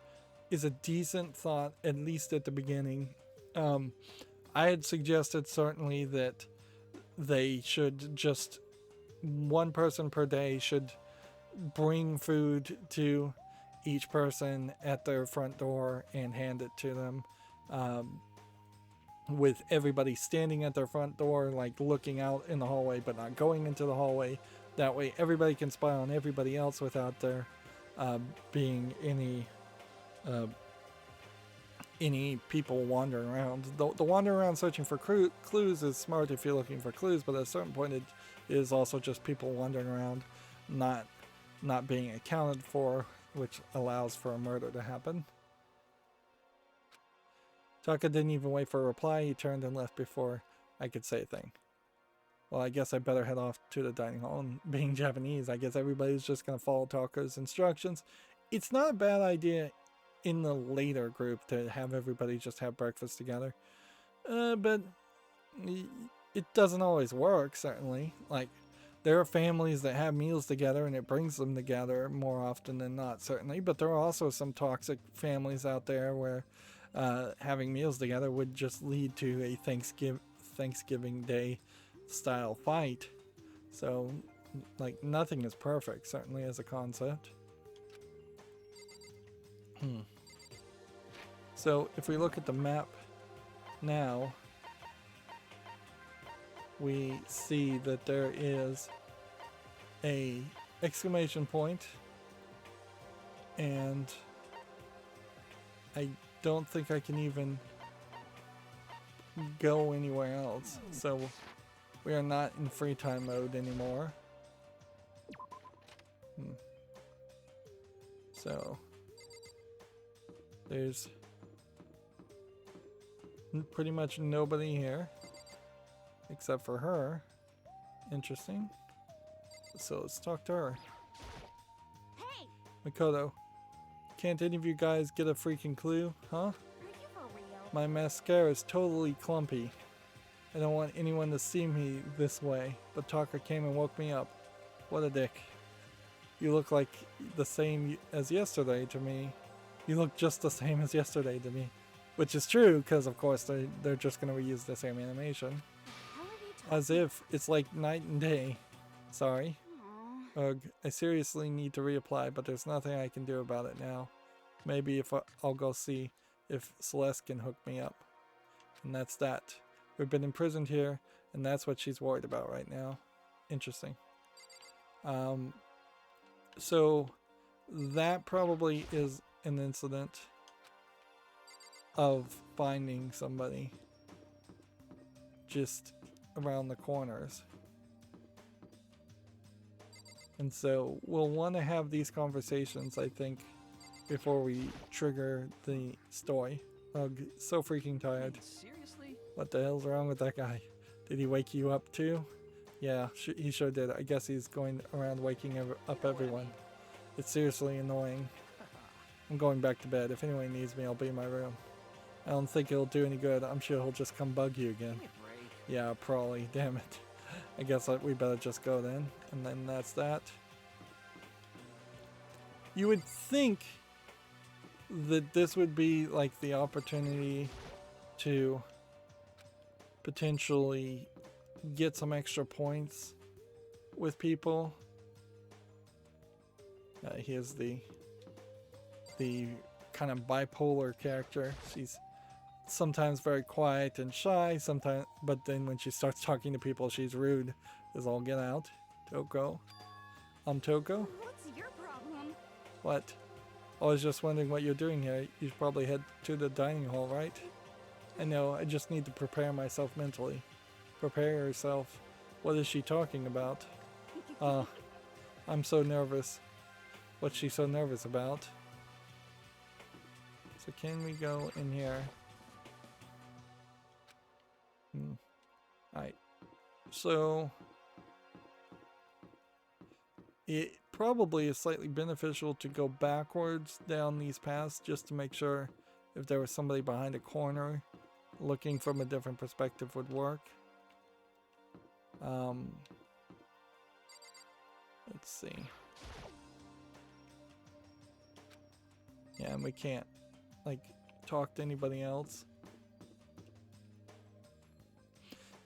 is a decent thought, at least at the beginning. I had suggested certainly that they should just, one person per day should bring food to each person at their front door and hand it to them. With everybody standing at their front door, like looking out in the hallway but not going into the hallway. That way everybody can spy on everybody else without there being any people wandering around. The wandering around searching for clues is smart if you're looking for clues, but at a certain point it is also just people wandering around not being accounted for, which allows for a murder to happen. Taka didn't even wait for a reply. He turned and left before I could say a thing. Well, I guess I better head off to the dining hall. And being Japanese, I guess everybody's just going to follow Taka's instructions. It's not a bad idea in the later group to have everybody just have breakfast together. But it doesn't always work, certainly. Like, there are families that have meals together and it brings them together more often than not, certainly. But there are also some toxic families out there where having meals together would just lead to a Thanksgiving Day style fight. So, like, nothing is perfect, certainly as a concept. So, if we look at the map now, we see that there is a exclamation point, and I don't think I can even go anywhere else. So we are not in free time mode anymore. So there's pretty much nobody here except for her. Interesting. So let's talk to her. Hey, Makoto, can't any of you guys get a freaking clue, huh? are you for real? My mascara is totally clumpy. I don't want anyone to see me this way, but Taka came and woke me up. What a dick. You look like the same as yesterday to me. You look just the same as yesterday to me. Which is true, because of course they're just going to reuse the same animation. As if it's like night and day. Sorry. Ugh, I seriously need to reapply, but there's nothing I can do about it now. Maybe if I'll go see if Celeste can hook me up. And that's that. We've been imprisoned here, and that's what she's worried about right now. Interesting. So that probably is an incident of finding somebody just around the corners. And so we'll want to have these conversations, I think, before we trigger the story. Ugh, so freaking tired. Seriously? What the hell's wrong with that guy? Did he wake you up too? Yeah, he sure did. I guess he's going around waking up everyone. It's seriously annoying. I'm going back to bed. If anyone needs me, I'll be in my room. I don't think it'll do any good. I'm sure he'll just come bug you again. Give me a break. Yeah, probably. Damn it. I guess we better just go then. And then that's that. You would think that this would be like the opportunity to potentially get some extra points with people. Here's the kind of bipolar character. She's sometimes very quiet and shy, sometimes, but then when she starts talking to people, she's rude as all get out. Toko. Toko? What's your problem? What? I was just wondering what you're doing here. You should probably head to the dining hall, right? I know, I just need to prepare myself mentally. Prepare yourself. What is she talking about? I'm so nervous. What's she so nervous about? So can we go in here? Alright. So it probably is slightly beneficial to go backwards down these paths just to make sure if there was somebody behind a corner looking from a different perspective would work. Let's see. Yeah, and we can't like talk to anybody else.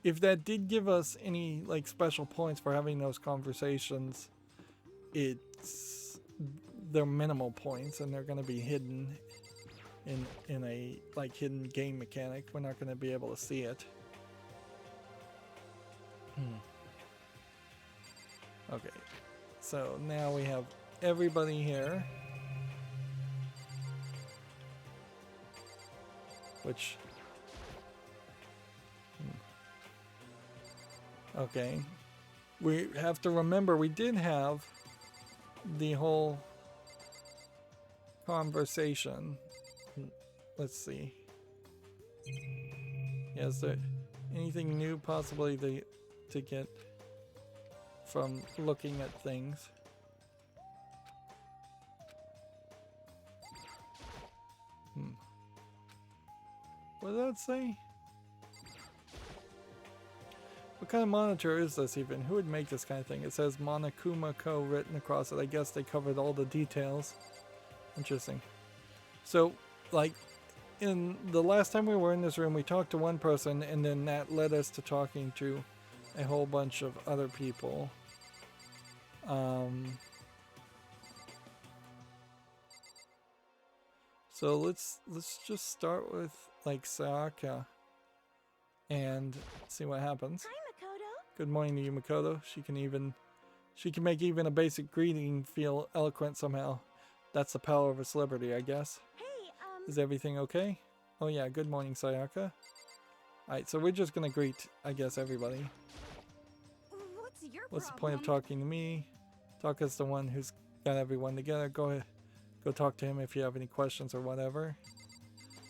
If that did give us any like special points for having those conversations, they're minimal points and they're going to be hidden in a like hidden game mechanic. We're not going to be able to see it. Okay, so now we have everybody here, which okay, we have to remember we did have the whole conversation. Let's see. Yeah, is there anything new possibly to get from looking at things? What did that say? What kind of monitor is this even? Who would make this kind of thing? It says Monokuma Co. written across it. I guess they covered all the details. Interesting. So, like, in the last time we were in this room, we talked to one person, and then that led us to talking to a whole bunch of other people. So let's just start with like Sayaka and see what happens. Hi, Makoto. Good morning to you, Makoto. She can make even a basic greeting feel eloquent somehow. That's the power of a celebrity, I guess. Hey, Is everything okay? Oh yeah, good morning, Sayaka. Alright, so we're just gonna greet, I guess, everybody. what's your What's the problem? point of talking to me? Taka's the one who's got everyone together. Go ahead, go talk to him if you have any questions or whatever.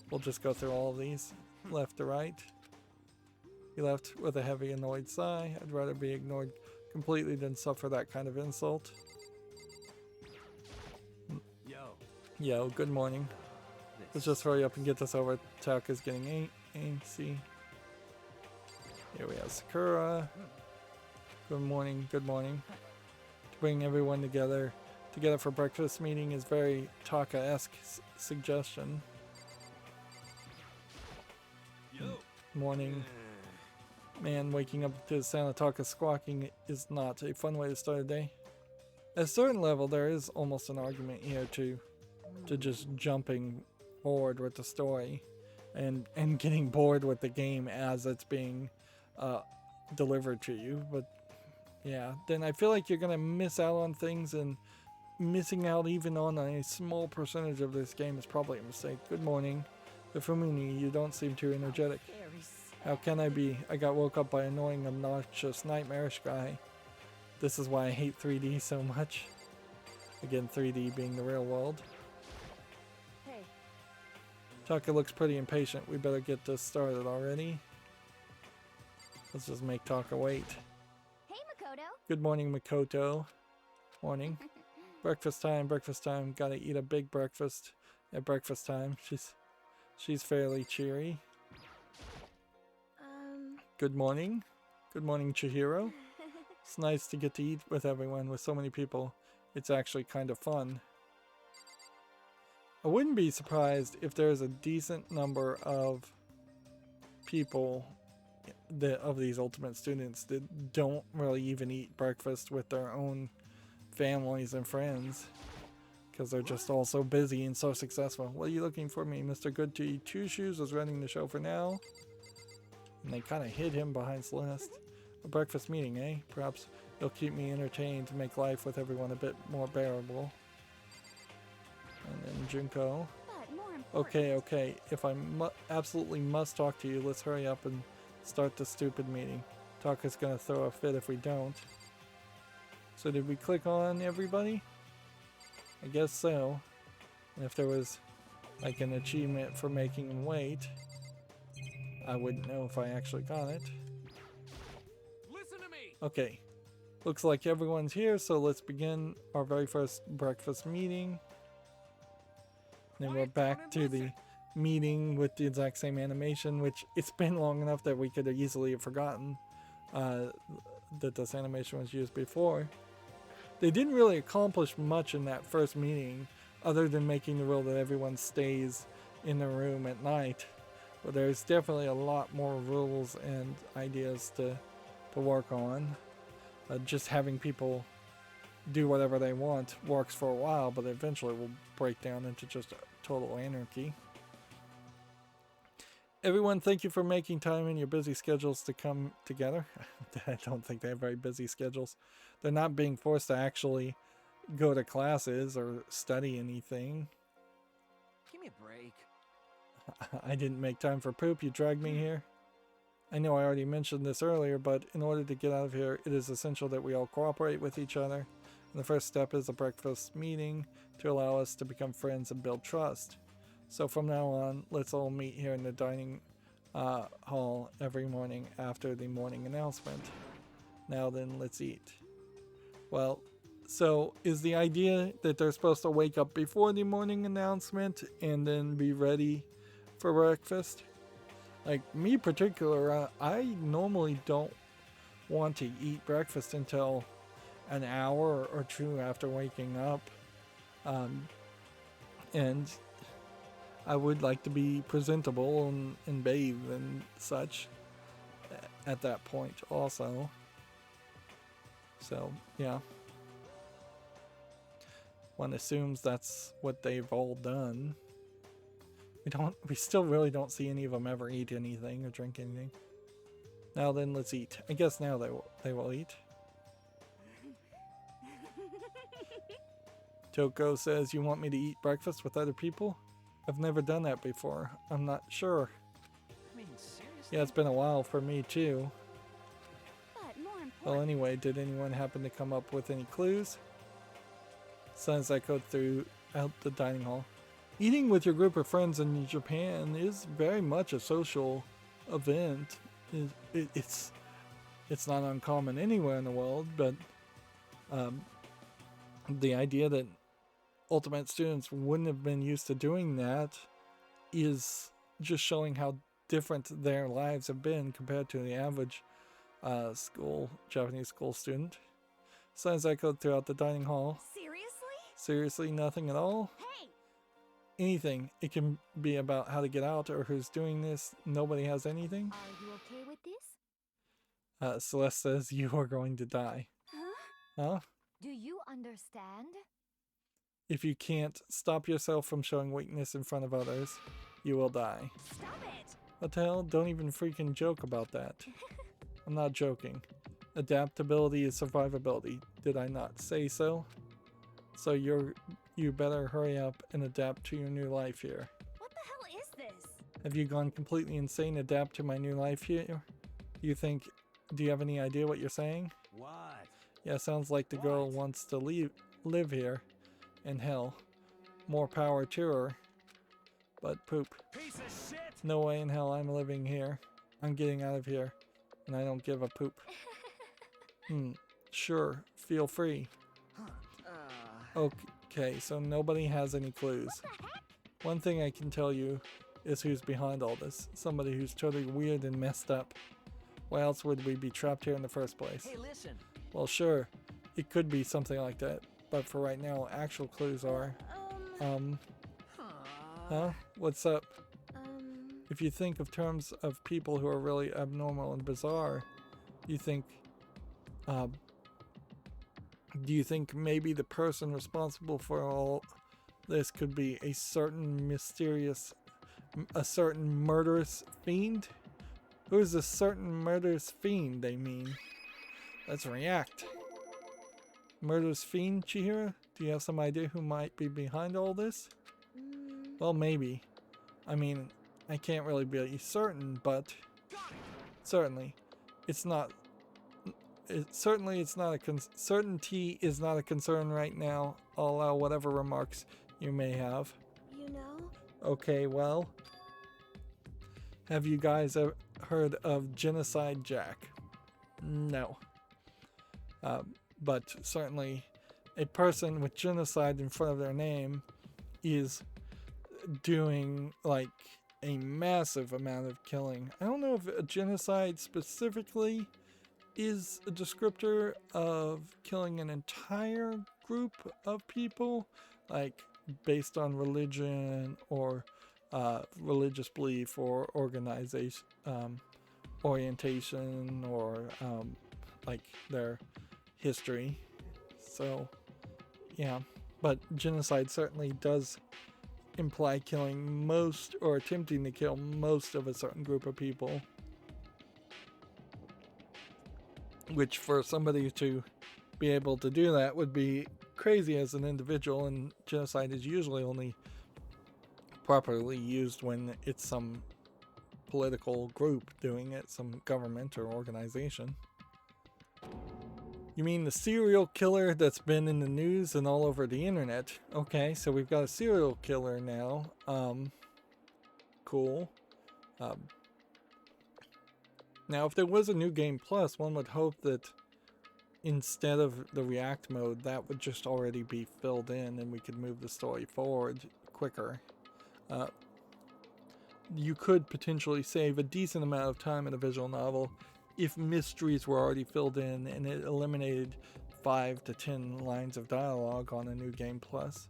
We'll just go through all of these, left to right. He left with a heavy, annoyed sigh. I'd rather be ignored completely than suffer that kind of insult. Yo, good morning. Let's just hurry up and get this over. Taka's getting antsy. Here we have Sakura. Good morning, good morning. To bring everyone together for breakfast meeting is very Taka-esque suggestion. Morning. Man, waking up to the sound of Taka squawking is not a fun way to start a day. At a certain level, there is almost an argument here to just jumping forward with the story and getting bored with the game as it's being delivered to you. But yeah, then I feel like you're gonna miss out on things, and missing out even on a small percentage of this game is probably a mistake. Good morning. Ifumuni, you don't seem too energetic. How can I be? I got woke up by an annoying, obnoxious, nightmarish guy. This is why I hate 3D so much. Again, 3D being the real world. Hey. Taka looks pretty impatient. We better get this started already. Let's just make Taka wait. Hey, Makoto. Good morning, Makoto. Morning. Breakfast time, breakfast time. Gotta eat a big breakfast at breakfast time. She's fairly cheery. Good morning. Good morning, Chihiro. It's nice to get to eat with everyone. With so many people, it's actually kind of fun. I wouldn't be surprised if there's a decent number of people of these ultimate students that don't really even eat breakfast with their own families and friends, because they're just all so busy and so successful. What are you looking for me? Mr. Good to Eat Two Shoes is running the show for now. And they kind of hid him behind Celeste. A breakfast meeting, eh? Perhaps it'll keep me entertained to make life with everyone a bit more bearable. And then Junko. Okay. If I absolutely must talk to you, let's hurry up and start the stupid meeting. Taka's gonna throw a fit if we don't. So did we click on everybody? I guess so. And if there was like an achievement for making him wait, I wouldn't know if I actually got it. Listen to me. Okay. Looks like everyone's here, so let's begin our very first breakfast meeting. Then we're back to the meeting with the exact same animation, which it's been long enough that we could have easily have forgotten that this animation was used before. They didn't really accomplish much in that first meeting, other than making the rule that everyone stays in the room at night. But there's definitely a lot more rules and ideas to work on. Just having people do whatever they want works for a while, but eventually will break down into just total anarchy. Everyone, thank you for making time in your busy schedules to come together. I don't think they have very busy schedules. They're not being forced to actually go to classes or study anything. Give me a break. I didn't make time for poop. You dragged me here. I know I already mentioned this earlier, but in order to get out of here, it is essential that we all cooperate with each other. And the first step is a breakfast meeting to allow us to become friends and build trust. So from now on, let's all meet here in the dining hall every morning after the morning announcement. Now then, let's eat. Well, so is the idea that they're supposed to wake up before the morning announcement and then be ready for breakfast? Like me in particular, I normally don't want to eat breakfast until an hour or two after waking up. And I would like to be presentable and bathe and such at that point also. So, yeah. One assumes that's what they've all done. We still really don't see any of them ever eat anything or drink anything. Now then, let's eat. I guess now they will eat. Toko says, you want me to eat breakfast with other people? I've never done that before. I'm not sure. I mean, seriously? Yeah, it's been a while for me too. But more important. Well, anyway, did anyone happen to come up with any clues? Sounds like go throughout the dining hall. Eating with your group of friends in Japan is very much a social event. It's not uncommon anywhere in the world, but the idea that ultimate students wouldn't have been used to doing that is just showing how different their lives have been compared to the average Japanese school student. Signs echoed throughout the dining hall. Seriously? Seriously, nothing at all? Hey! Anything. It can be about how to get out or who's doing this. Nobody has anything. Are you okay with this? Celeste says you are going to die. Huh? Huh? Do you understand? If you can't stop yourself from showing weakness in front of others, you will die. Stop it! What the hell? Don't even freaking joke about that. I'm not joking. Adaptability is survivability. Did I not say so? So you better hurry up and adapt to your new life here. What the hell is this? Have you gone completely insane? Adapt to my new life here? Do you have any idea what you're saying? What? Yeah, sounds like the girl wants to live here. In hell. More power to her. But poop. Piece of shit! No way in hell I'm living here. I'm getting out of here. And I don't give a poop. Sure. Feel free. Okay, so nobody has any clues. One thing I can tell you is who's behind all this. Somebody who's totally weird and messed up. Why else would we be trapped here in the first place? Hey, listen. Well, sure. It could be something like that. But for right now, actual clues are... Huh? What's up? If you think of terms of people who are really abnormal and bizarre, do you think maybe the person responsible for all this could be a certain murderous fiend? Who is a certain murderous fiend, they mean? Let's react. Murderous fiend, Chihiro? Do you have some idea who might be behind all this? Well, maybe. I mean, I can't really be certain, but certainly, certainty is not a concern right now. I'll allow whatever remarks you may have. You know? Okay, well, have you guys ever heard of Genocide Jack? No. But certainly a person with genocide in front of their name is doing like a massive amount of killing. I don't know if a genocide specifically is a descriptor of killing an entire group of people, like based on religion or religious belief or organization, orientation, or like their history. So yeah, but genocide certainly does imply killing most or attempting to kill most of a certain group of people, which for somebody to be able to do that would be crazy as an individual, and genocide is usually only properly used when it's some political group doing it, some government or organization. You mean the serial killer that's been in the news and all over the internet? Okay, so we've got a serial killer now. Cool. Now, if there was a new game plus, one would hope that instead of the react mode, that would just already be filled in and we could move the story forward quicker. You could potentially save a decent amount of time in a visual novel if mysteries were already filled in and it eliminated 5 to 10 lines of dialogue on a new game plus.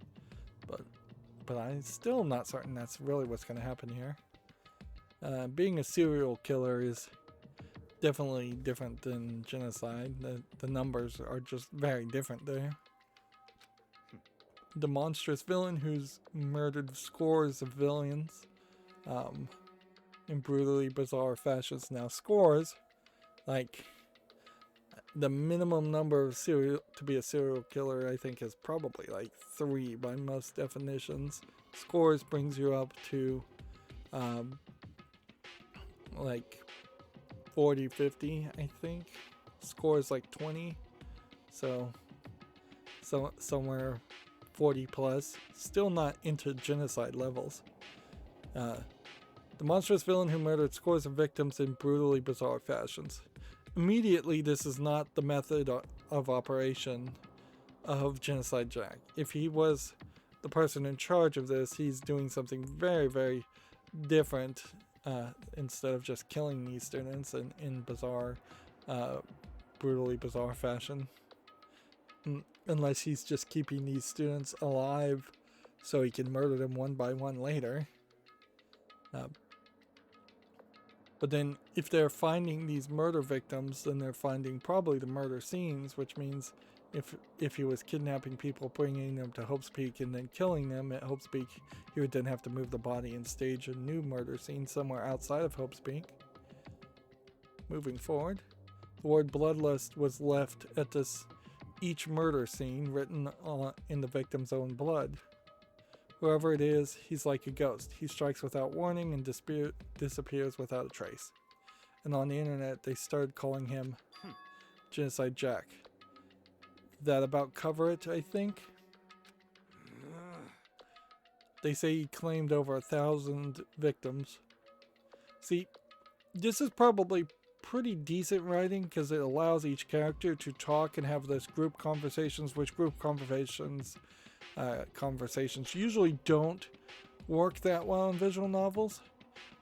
But I'm still not certain that's really what's going to happen here. Being a serial killer is definitely different than genocide. The numbers are just very different there. The monstrous villain who's murdered scores of villains in brutally bizarre fashions. Now, scores, like the minimum number of to be a serial killer, I think, is probably like 3 by most definitions. Scores brings you up to like 40, 50, I think. Scores like 20, so somewhere 40 plus. Still not into genocide levels. The monstrous villain who murdered scores of victims in brutally bizarre fashions. Immediately, this is not the method of operation of Genocide Jack. If he was the person in charge of this, he's doing something very, very different instead of just killing these students in bizarre, brutally bizarre fashion. Unless he's just keeping these students alive so he can murder them one by one later. But then if they're finding these murder victims, then they're finding probably the murder scenes, which means if he was kidnapping people, bringing them to Hope's Peak, and then killing them at Hope's Peak, he would then have to move the body and stage a new murder scene somewhere outside of Hope's Peak. Moving forward, the word bloodlust was left at each murder scene, written in the victim's own blood. Whoever it is, he's like a ghost. He strikes without warning and disappears without a trace. And on the internet, they started calling him Genocide Jack. That about cover it, I think? They say he claimed over 1,000 victims. See, this is probably pretty decent writing because it allows each character to talk and have those group conversations, which group conversations usually don't work that well in visual novels.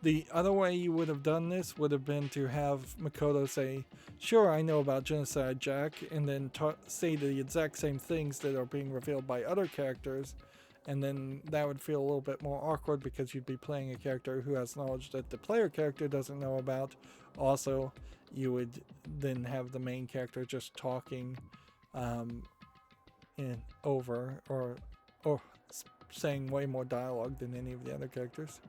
The other way you would have done this would have been to have Makoto say, "Sure, I know about Genocide Jack," and then say the exact same things that are being revealed by other characters, and then that would feel a little bit more awkward because you'd be playing a character who has knowledge that the player character doesn't know about. Also, you would then have the main character just talking over or saying way more dialogue than any of the other characters.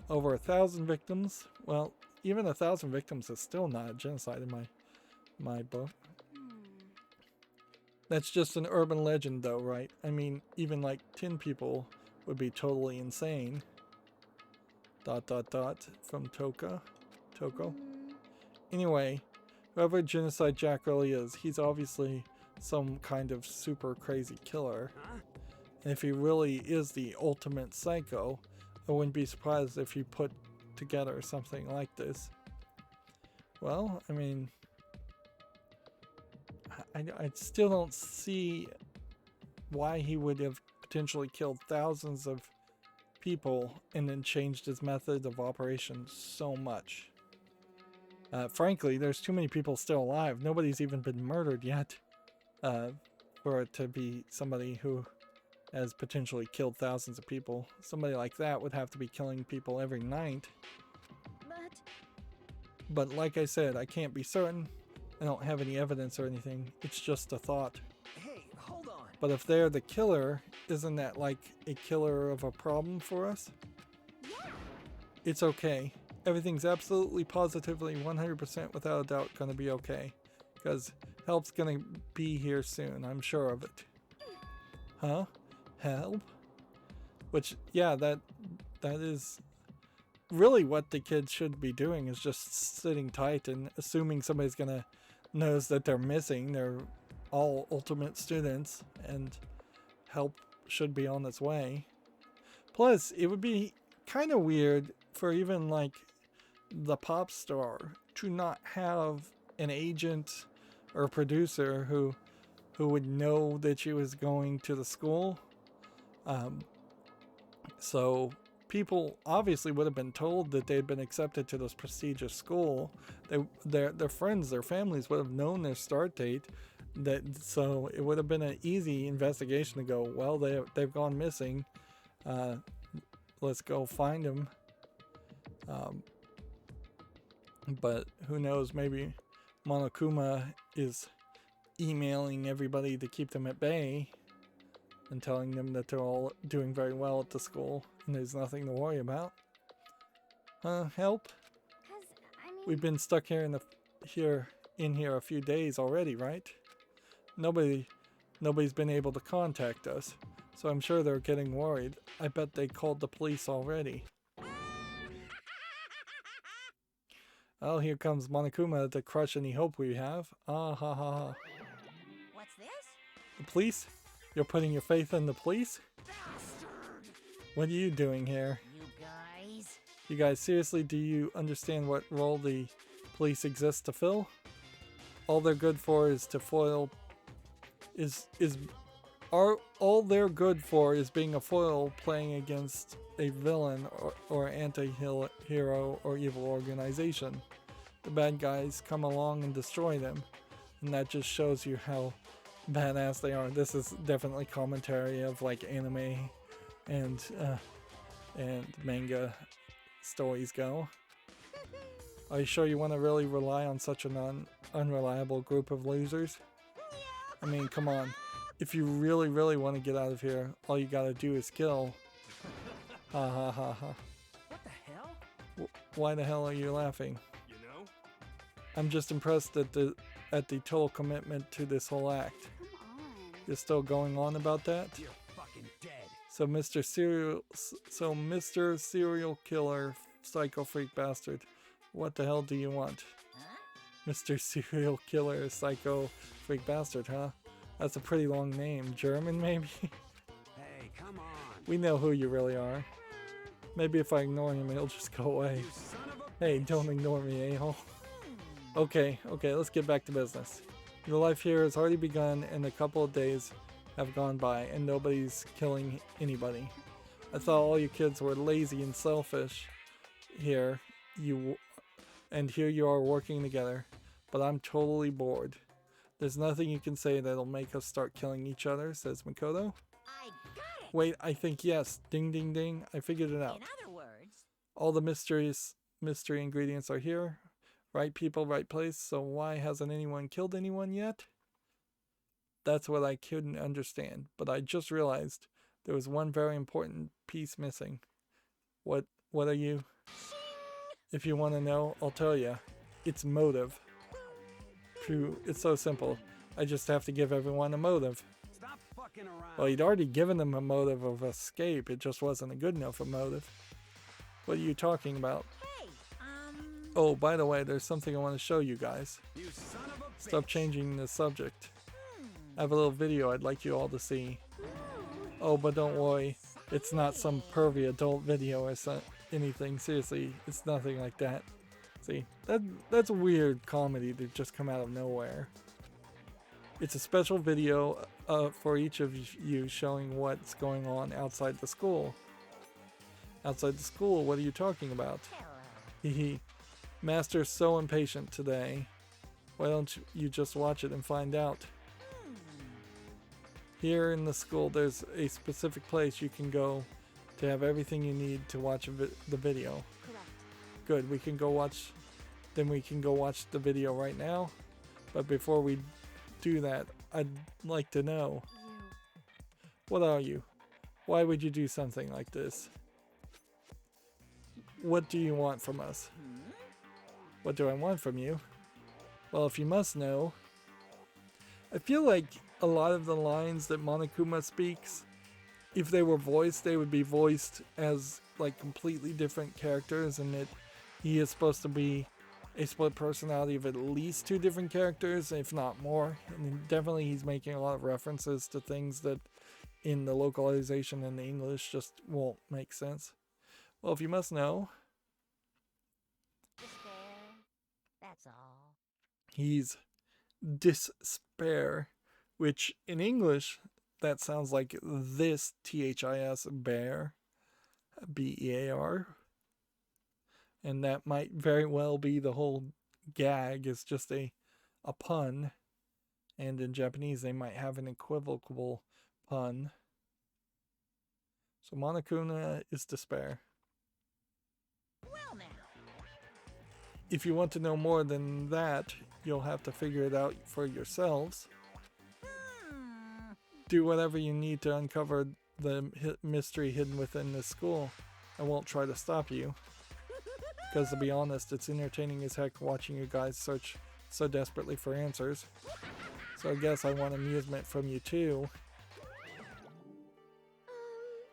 Over 1,000 victims. Well, even 1,000 victims is still not a genocide in my book. That's just an urban legend though, right? I mean, even like 10 people would be totally insane. ... from Toko. Anyway, whoever Genocide Jack really is, he's obviously some kind of super crazy killer. And if he really is the ultimate psycho, I wouldn't be surprised if he put together something like this. Well, I mean, I still don't see why he would have potentially killed thousands of people and then changed his method of operation so much. Frankly, there's too many people still alive. Nobody's even been murdered yet for it to be somebody who has potentially killed thousands of people. Somebody like that would have to be killing people every night. But like I said, I can't be certain. I don't have any evidence or anything. It's just a thought. Hey, hold on. But if they're the killer, isn't that like a killer of a problem for us? Yeah. It's okay. Everything's absolutely, positively, 100% without a doubt going to be okay. Because help's going to be here soon. I'm sure of it. Huh? Help? Which, yeah, that is really what the kids should be doing, is just sitting tight and assuming somebody's gonna knows that they're missing. They're all ultimate students and help should be on its way. Plus, it would be kind of weird for even like the pop star to not have an agent or producer who would know that she was going to the school. So people obviously would have been told that they'd been accepted to this prestigious school. Their friends, their families would have known their start date. So it would have been an easy investigation to go, well, they've gone missing. Let's go find them. But who knows? Maybe Monokuma is emailing everybody to keep them at bay and telling them that they're all doing very well at the school and there's nothing to worry about. Help? We've been stuck here in here a few days already, right? Nobody's been able to contact us, so I'm sure they're getting worried. I bet they called the police already. Oh, here comes Monokuma to crush any hope we have. Ah ha ha ha. What's this? The police? You're putting your faith in the police? Bastard! What are you doing here? You guys, seriously, do you understand what role the police exist to fill? All they're good for is to foil... is all they're good for is being a foil playing against a villain or anti-hero or evil organization. The bad guys come along and destroy them, and that just shows you how badass they are. This is definitely commentary of like anime and manga stories go. Are you sure you want to really rely on such an unreliable group of losers? I mean, come on. If you really, really want to get out of here, all you gotta do is kill. Ha ha ha ha. What the hell? Why the hell are you laughing? You know? I'm just impressed at the total commitment to this whole act. Come on. You're still going on about that? You're fucking dead. So Mr. Serial Killer Psycho Freak Bastard, what the hell do you want? Huh? Mr. Serial Killer Psycho Freak Bastard, huh? That's a pretty long name. German, maybe? Hey, come on. We know who you really are. Maybe if I ignore him, he'll just go away. You son of a Hey, bitch. don't ignore me, a-hole. Okay, let's get back to business. Your life here has already begun, and a couple of days have gone by, and nobody's killing anybody. I thought all you kids were lazy and selfish here. And here you are working together, but I'm totally bored. There's nothing you can say that'll make us start killing each other, says Makoto. I got it. Wait, I think yes. Ding ding ding. I figured it out. In other words, All the mystery ingredients are here. Right people, right place. So why hasn't anyone killed anyone yet? That's what I couldn't understand. But I just realized there was one very important piece missing. What are you? If you want to know, I'll tell you. It's motive. True, it's so simple. I just have to give everyone a motive. Stop fucking around. Well, he'd already given them a motive of escape. It just wasn't a good enough a motive. What are you talking about? hey, Oh, by the way, there's something I want to show you guys. You son of a bitch. Stop changing the subject. I have a little video I'd like you all to see. Oh, but don't worry. It's not some pervy adult video or anything. Seriously, it's nothing like that. See, that's weird comedy that just come out of nowhere. It's a special video for each of you showing what's going on outside the school. Outside the school, what are you talking about? Hehe. Master's so impatient today. Why don't you just watch it and find out? Here in the school, there's a specific place you can go to have everything you need to watch the video. correct. Good, we can go watch the video right now. But before we do that, I'd like to know, what are you? Why would you do something like this? What do you want from us? What do I want from you? Well, if you must know, I feel like a lot of the lines that Monokuma speaks, if they were voiced, they would be voiced as like completely different characters, and that he is supposed to be a split personality of at least two different characters, if not more. And definitely he's making a lot of references to things that in the localization in the English just won't make sense. Well, if you must know, Despair. That's all. he's despair, which in English that sounds like this, THIS, bear, BEAR. And that might very well be the whole gag, is just a pun. And in Japanese they might have an equivocal pun. So Monokuma is despair. Well now. If you want to know more than that, you'll have to figure it out for yourselves. Do whatever you need to uncover the mystery hidden within this school. I won't try to stop you. Because to be honest, it's entertaining as heck watching you guys search so desperately for answers. So I guess I want amusement from you too.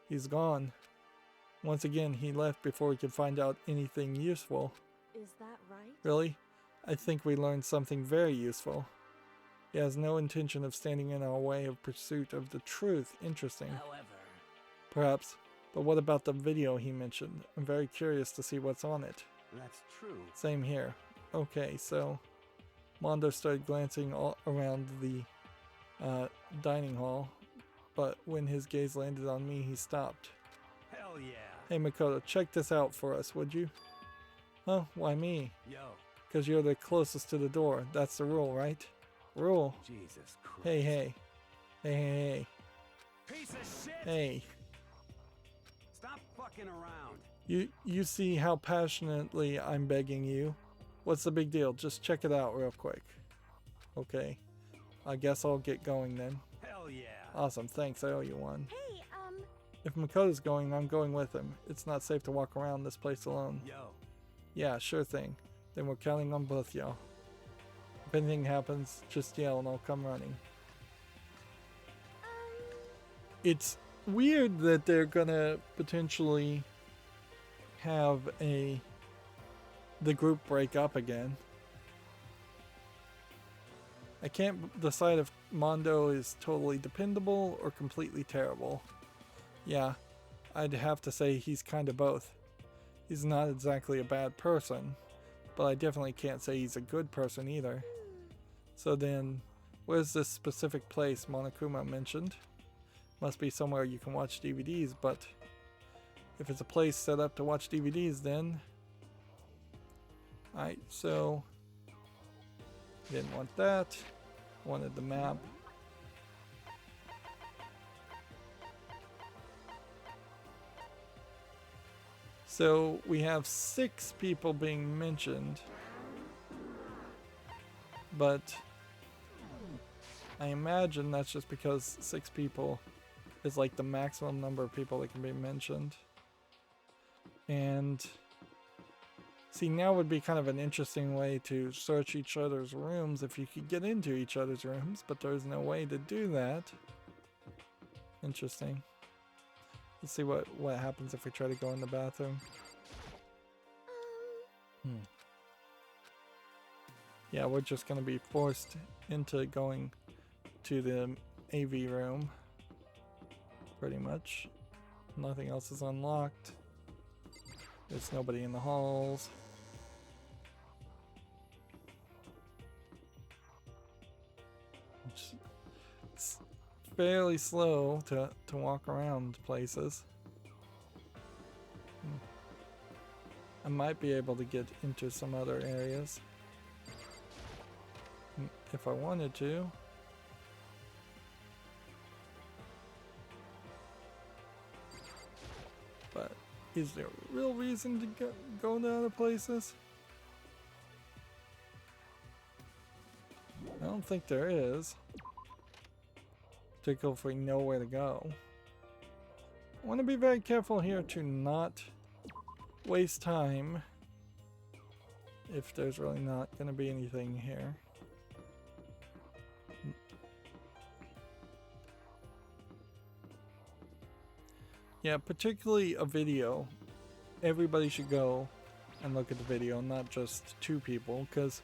He's gone. Once again, he left before we could find out anything useful. Is that right? Really? I think we learned something very useful. He has no intention of standing in our way of pursuit of the truth. Interesting. However, Perhaps. But what about the video he mentioned? I'm very curious to see what's on it. that's true. Same here. Okay, so Mondo started glancing all around the dining hall. but when his gaze landed on me, he stopped. Hell yeah. Hey Makoto, check this out for us, would you? Huh? Why me? Yo. Because you're the closest to the door. That's the rule, right? Rule. Jesus Christ. Hey, hey. Hey, hey, Piece of shit. hey. Hey. Stop fucking around. You see how passionately I'm begging you? What's the big deal? Just check it out real quick. Okay. I guess I'll get going then. Hell yeah. Awesome, thanks, I owe you one. Hey, If Makoto's going, I'm going with him. It's not safe to walk around this place alone. Yo. Yeah, sure thing. Then we're counting on both y'all. If anything happens, just yell and I'll come running. It's weird that they're gonna potentially have the group break up again. I can't decide if Mondo is totally dependable or completely terrible. Yeah, I'd have to say he's kind of both. He's not exactly a bad person, but I definitely can't say he's a good person either. So then, where's this specific place Monokuma mentioned? Must be somewhere you can watch DVDs, but if it's a place set up to watch DVDs, then... Alright, so... Didn't want that. Wanted the map. So we have 6 people being mentioned, but I imagine that's just because 6 people is like the maximum number of people that can be mentioned. And see, now would be kind of an interesting way to search each other's rooms if you could get into each other's rooms, but there's no way to do that. Interesting. Let's see what happens if we try to go in the bathroom. Yeah, we're just going to be forced into going to the AV room. Pretty much. Nothing else is unlocked. There's nobody in the halls. It's fairly slow to walk around places. I might be able to get into some other areas if I wanted to. But is there a real reason to go to other places? I don't think there is. Particularly if we know where to go. I want to be very careful here to not waste time if there's really not going to be anything here. Yeah, particularly a video. Everybody should go and look at the video, not just 2 people, because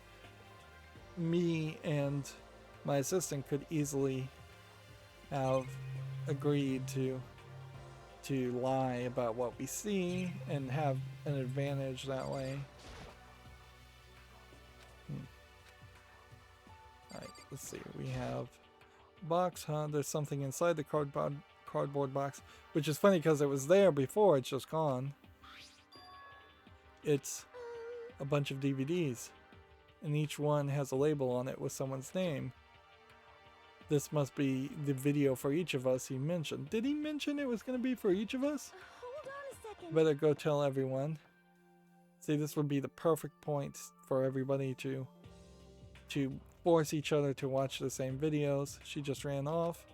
me and my assistant could easily have agreed to lie about what we see and have an advantage that way. Alright, let's see. We have box, huh? There's something inside the cardboard box, which is funny because it was there before, it's just gone. It's a bunch of DVDs, and each one has a label on it with someone's name. This must be the video for each of us he mentioned. Did he mention it was going to be for each of us? hold on a second. Better go tell everyone. See, this would be the perfect point for everybody to force each other to watch the same videos. She just ran off.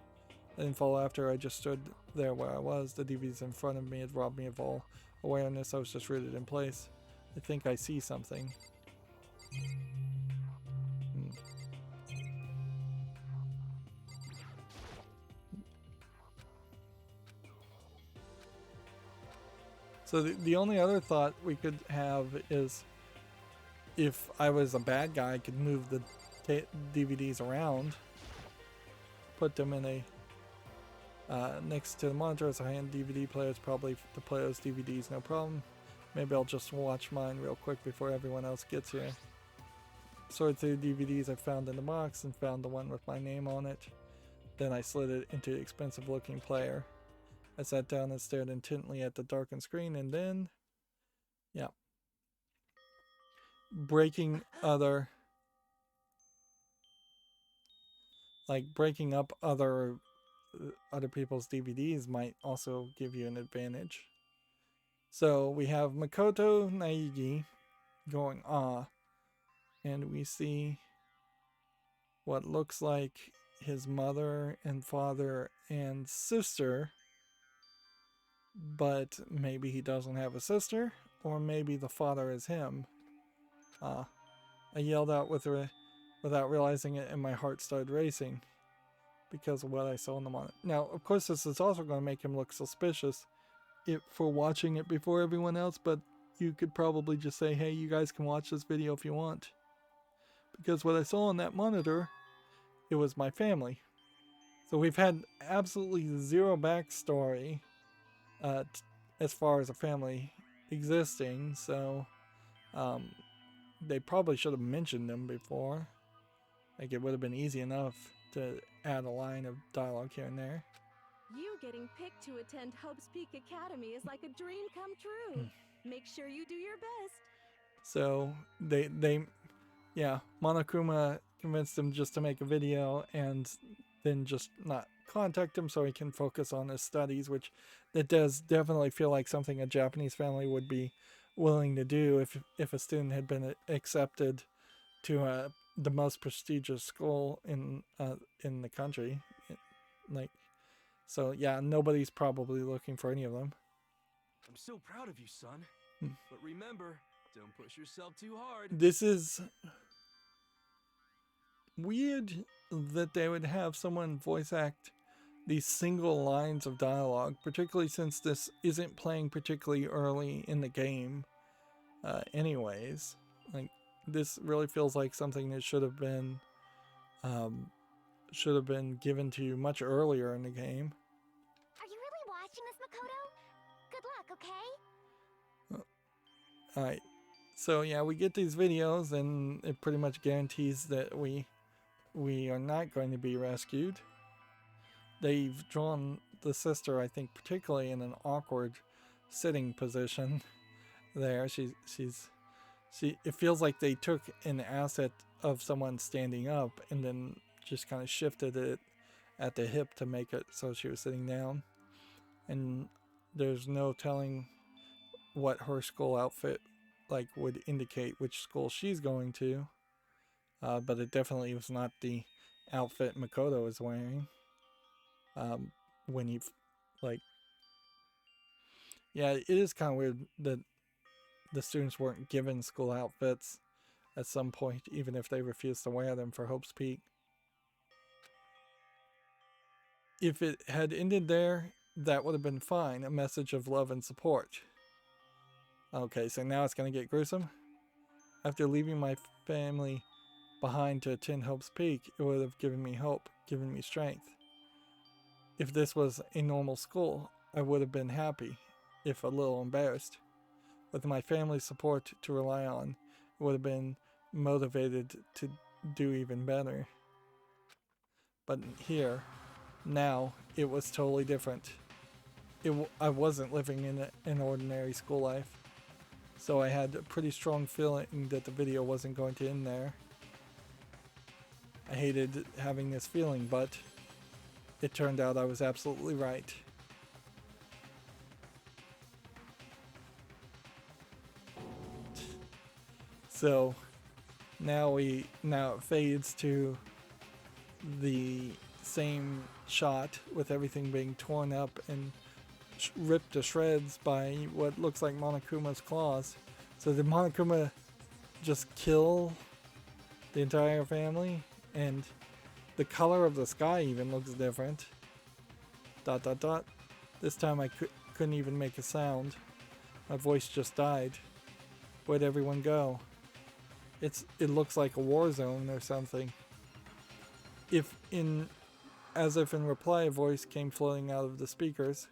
I didn't follow after. I just stood there where I was. The DVDs in front of me had robbed me of all awareness. I was just rooted in place. I think I see something. So the only other thought we could have is if I was a bad guy, I could move the DVDs around, put them in a next to the monitor as a high-end DVD player. It's probably to play those DVDs, no problem. Maybe I'll just watch mine real quick before everyone else gets here. Sorted through DVDs I found in the box and found the one with my name on it. Then I slid it into expensive looking player. I sat down and stared intently at the darkened screen, and then, yeah, breaking other, like breaking up other people's DVDs might also give you an advantage. So we have Makoto Naegi going and we see what looks like his mother and father and sister, but maybe he doesn't have a sister, or maybe the father is him. I yelled out without realizing it, and my heart started racing because of what I saw in the monitor. Now, of course, this is also going to make him look suspicious for watching it before everyone else, but you could probably just say, hey, you guys can watch this video if you want. Because what I saw on that monitor, it was my family. So we've had absolutely zero backstory as far as a family existing, so they probably should have mentioned them before. Like, it would have been easy enough to add a line of dialogue here and there. You getting picked to attend Hope's Peak Academy is like a dream come true. Make sure you do your best. So yeah, Monokuma convinced him just to make a video and then just not contact him so he can focus on his studies, which it does definitely feel like something a Japanese family would be willing to do if a student had been accepted to the most prestigious school in the country. Like, so yeah, nobody's probably looking for any of them. I'm so proud of you, son. But remember, don't push yourself too hard. This is weird that they would have someone voice act these single lines of dialogue, particularly since this isn't playing particularly early in the game. Anyways, like, this really feels like something that should have been given to you much earlier in the game. Are you really watching this, Makoto? Good luck, okay? Alright, so yeah, we get these videos and it pretty much guarantees that we are not going to be rescued. They've drawn the sister, I think, particularly in an awkward sitting position there. It feels like they took an asset of someone standing up and then just kind of shifted it at the hip to make it so she was sitting down. And there's no telling what her school outfit would indicate which school she's going to. But it definitely was not the outfit Makoto is wearing. When he, yeah, it is kind of weird that the students weren't given school outfits at some point, even if they refused to wear them for Hope's Peak. If it had ended there, that would have been fine. A message of love and support. Okay, so now it's going to get gruesome. After leaving my family behind to attend Hope's Peak, it would have given me hope, given me strength. If this was a normal school, I would have been happy, if a little embarrassed. With my family's support to rely on, it would have been motivated to do even better. But here, now, it was totally different. I wasn't living in an ordinary school life. So I had a pretty strong feeling that the video wasn't going to end there. I hated having this feeling, but it turned out I was absolutely right. So now it fades to the same shot with everything being torn up and ripped to shreds by what looks like Monokuma's claws. So did Monokuma just kill the entire family? And the color of the sky even looks different. ... This time I couldn't even make a sound. My voice just died. Where'd everyone go? It looks like a war zone or something. As if in reply, a voice came floating out of the speakers.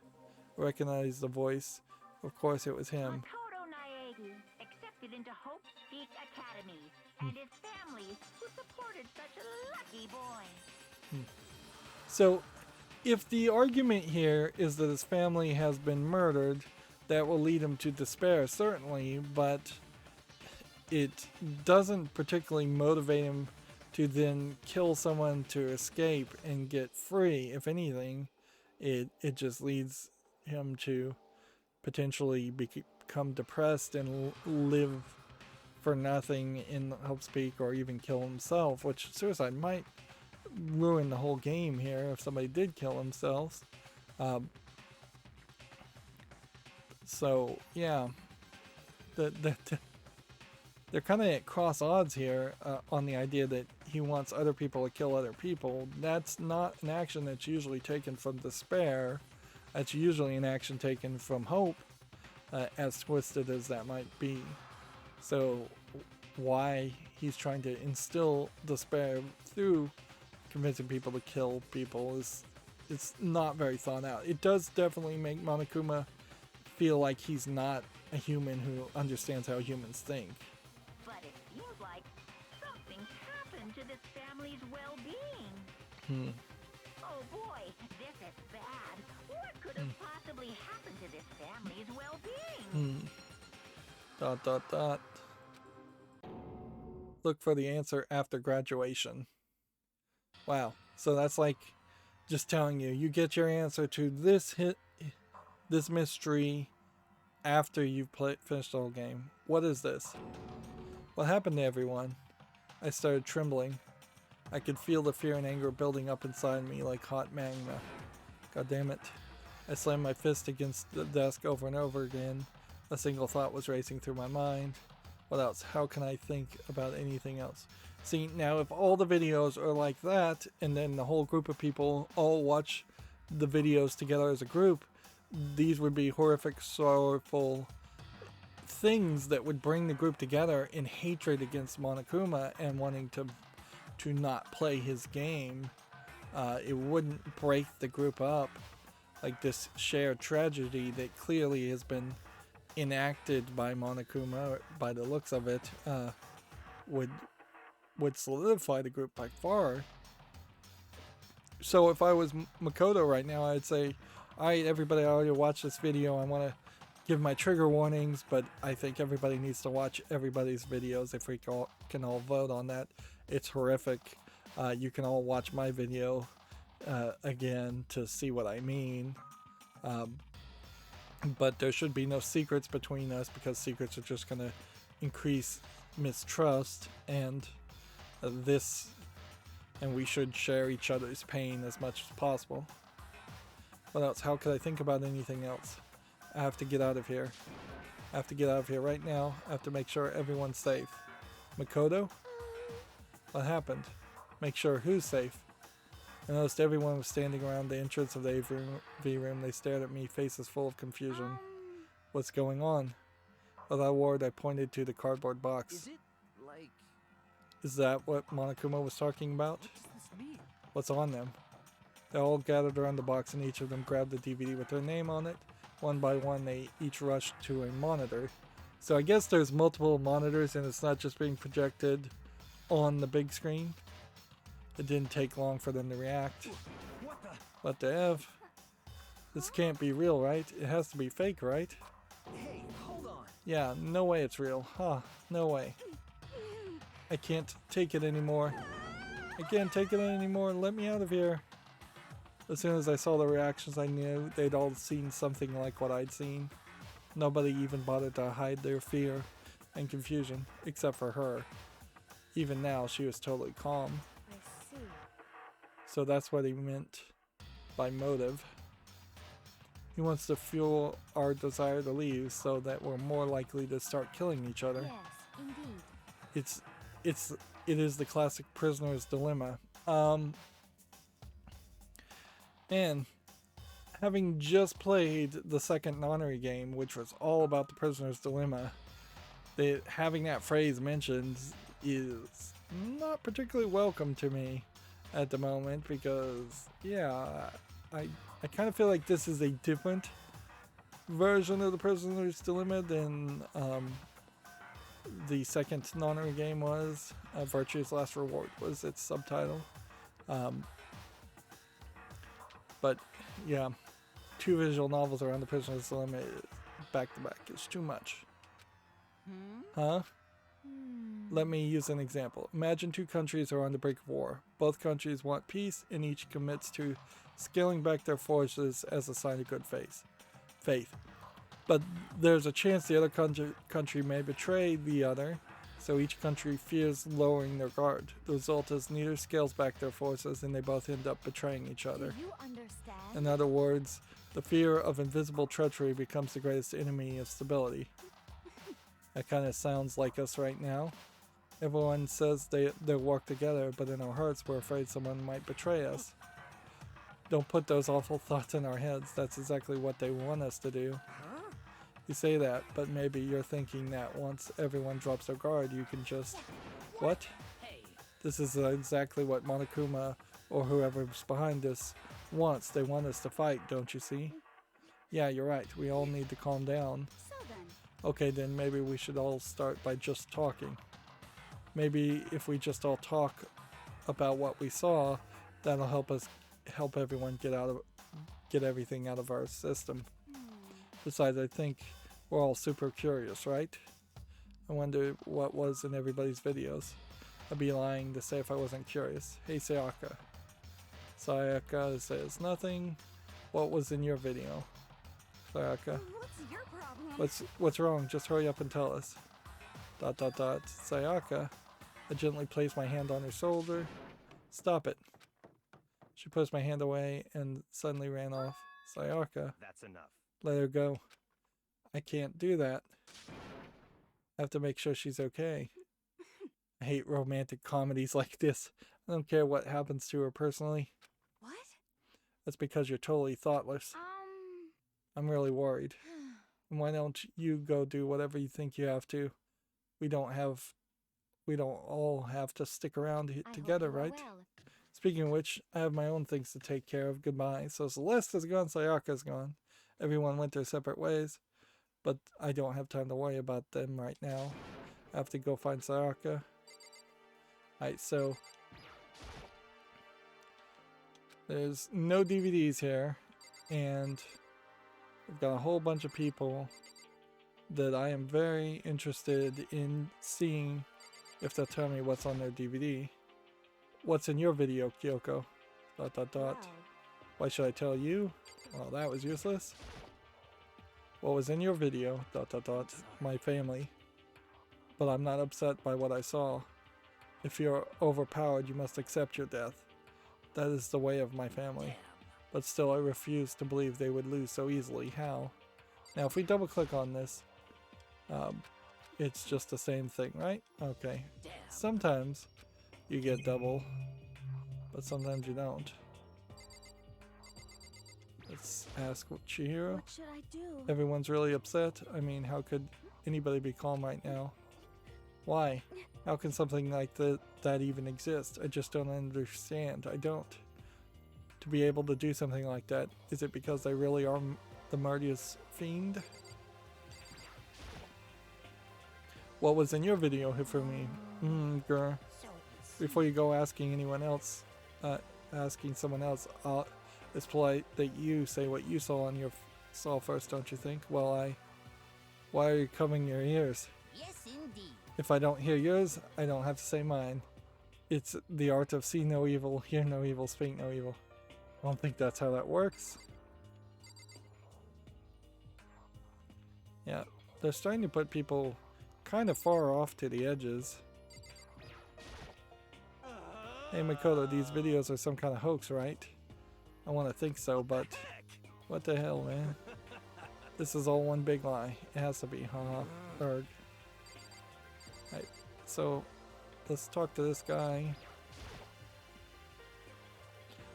I recognized the voice. Of course it was him. Makoto Naegi, accepted into Hope's Peak Academy, and his family, who supported such a lucky boy. So, if the argument here is that his family has been murdered, that will lead him to despair, certainly, but it doesn't particularly motivate him to then kill someone to escape and get free. If anything, it just leads him to potentially become depressed and live for nothing in Hope's Peak, or even kill himself, which suicide might ruin the whole game here if somebody did kill themselves. So yeah, they're kind of at cross odds here on the idea that he wants other people to kill other people. That's not an action that's usually taken from despair. That's usually an action taken from hope, as twisted as that might be. So why he's trying to instill despair through convincing people to kill people is, it's not very thought out. It does definitely make Monokuma feel like he's not a human who understands how humans think. But it seems like something's happened to this family's well-being. Oh boy, this is bad. What could have possibly happened to this family's well-being? Dot dot dot. Look for the answer after graduation. Wow. So that's like just telling you get your answer to this mystery after you've finished the whole game. What is this? What happened to everyone? I started trembling. I could feel the fear and anger building up inside me like hot magma. God damn it. I slammed my fist against the desk over and over again. A single thought was racing through my mind. What else? How can I think about anything else? See, now if all the videos are like that, and then the whole group of people all watch the videos together as a group, these would be horrific, sorrowful things that would bring the group together in hatred against Monokuma and wanting to not play his game. It wouldn't break the group up like this shared tragedy that clearly has been enacted by Monokuma, by the looks of it, would solidify the group by far. So if I was Makoto right now, I'd say, alright everybody, I already watched this video, I want to give my trigger warnings, but I think everybody needs to watch everybody's videos if we can all vote on that. It's horrific. You can all watch my video again to see what I mean. But there should be no secrets between us, because secrets are just going to increase mistrust, and we should share each other's pain as much as possible. What else? How could I think about anything else? I have to get out of here. I have to get out of here right now. I have to make sure everyone's safe. Makoto? What happened? Make sure who's safe? I noticed everyone was standing around the entrance of the AV room. They stared at me, faces full of confusion. What's going on? Without a word, I pointed to the cardboard box. Is it like... Is that what Monokuma was talking about? What does this mean? What's on them? They all gathered around the box, and each of them grabbed the DVD with their name on it. One by one, they each rushed to a monitor. So I guess there's multiple monitors, and it's not just being projected on the big screen. It didn't take long for them to react. What the F? This can't be real, right? It has to be fake, right? Hey, hold on. Yeah, no way it's real. Huh, no way. I can't take it anymore. I can't take it anymore. Let me out of here. As soon as I saw the reactions, I knew they'd all seen something like what I'd seen. Nobody even bothered to hide their fear and confusion, except for her. Even now, she was totally calm. I see. So that's what he meant by motive. He wants to fuel our desire to leave so that we're more likely to start killing each other. Yes, indeed. It is the classic prisoner's dilemma. And having just played the second Nonary game, which was all about the prisoner's dilemma, having that phrase mentioned is not particularly welcome to me at the moment, because yeah, I kind of feel like this is a different version of the prisoner's dilemma than the second Nonary game was. Virtue's Last Reward was its subtitle. But yeah, 2 visual novels around the prisoner's dilemma back to back is too much. Huh? Let me use an example. Imagine 2 countries are on the brink of war. Both countries want peace, and each commits to scaling back their forces as a sign of good faith. But there's a chance the other country may betray the other, so each country fears lowering their guard. The result is neither scales back their forces, and they both end up betraying each other. Do you understand? In other words, the fear of invisible treachery becomes the greatest enemy of stability. That kind of sounds like us right now. Everyone says they'll work together, but in our hearts we're afraid someone might betray us. Don't put those awful thoughts in our heads. That's exactly what they want us to do. You say that, but maybe you're thinking that once everyone drops their guard, you can just... What? This is exactly what Monokuma, or whoever's behind this, wants. They want us to fight, don't you see? Yeah, you're right. We all need to calm down. So then, Okay, then maybe we should all start by just talking. Maybe if we just all talk about what we saw, that'll help everyone get everything out of our system. Besides, I think we're all super curious, right? I wonder what was in everybody's videos. I'd be lying to say if I wasn't curious. Hey, Sayaka. Sayaka says nothing. What was in your video? Sayaka. what's your problem? What's wrong? Just hurry up and tell us. ... Sayaka. I gently placed my hand on her shoulder. Stop it. She pushed my hand away and suddenly ran off. Sayaka. That's enough. Let her go. I can't do that. I have to make sure she's okay. I hate romantic comedies like this. I don't care what happens to her personally. What? That's because you're totally thoughtless. I'm really worried. And why don't you go do whatever you think you have to? We don't all have to stick around together, right? Speaking of which, I have my own things to take care of. Goodbye. So Celeste is gone, Sayaka's gone. Everyone went their separate ways, but I don't have time to worry about them right now. I have to go find Sayaka. Alright, so there's no DVDs here, and I've got a whole bunch of people that I am very interested in seeing if they'll tell me what's on their DVD. What's in your video, Kyoko? ... Why should I tell you? Well, that was useless. What was in your video? ... My family. But I'm not upset by what I saw. If you're overpowered, you must accept your death. That is the way of my family. But still, I refuse to believe they would lose so easily. How? Now, if we double click on this, it's just the same thing, right? Okay. Sometimes you get double, but sometimes you don't. Let's ask Chihiro. What should I do? Everyone's really upset. I mean, how could anybody be calm right now? Why? How can something like that even exist? I just don't understand. I don't. To be able to do something like that, is it because they really are the murderous fiend? What was in your video, Hifumi? Girl. Before you go asking someone else, it's polite that you say what you saw first, don't you think? Well, why are you covering your ears? Yes, indeed. If I don't hear yours, I don't have to say mine. It's the art of see no evil, hear no evil, speak no evil. I don't think that's how that works. Yeah, they're starting to put people kind of far off to the edges. Hey Makoto, these videos are some kind of hoax, right? I want to think so, but what the hell, man? This is all one big lie. It has to be, haha. Erg. Right, so let's talk to this guy.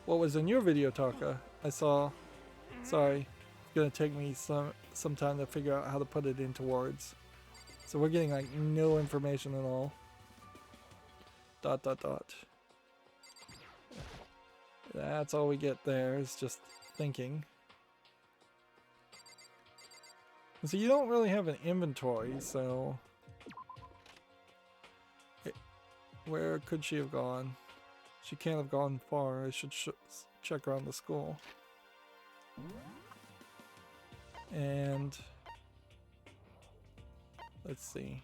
What was in your video, Taka? I saw. Sorry, it's gonna take me some time to figure out how to put it into words. So we're getting like no information at all. ... That's all we get there, is just thinking. And so you don't really have an inventory, so... Where could she have gone? She can't have gone far. I should check around the school. And let's see.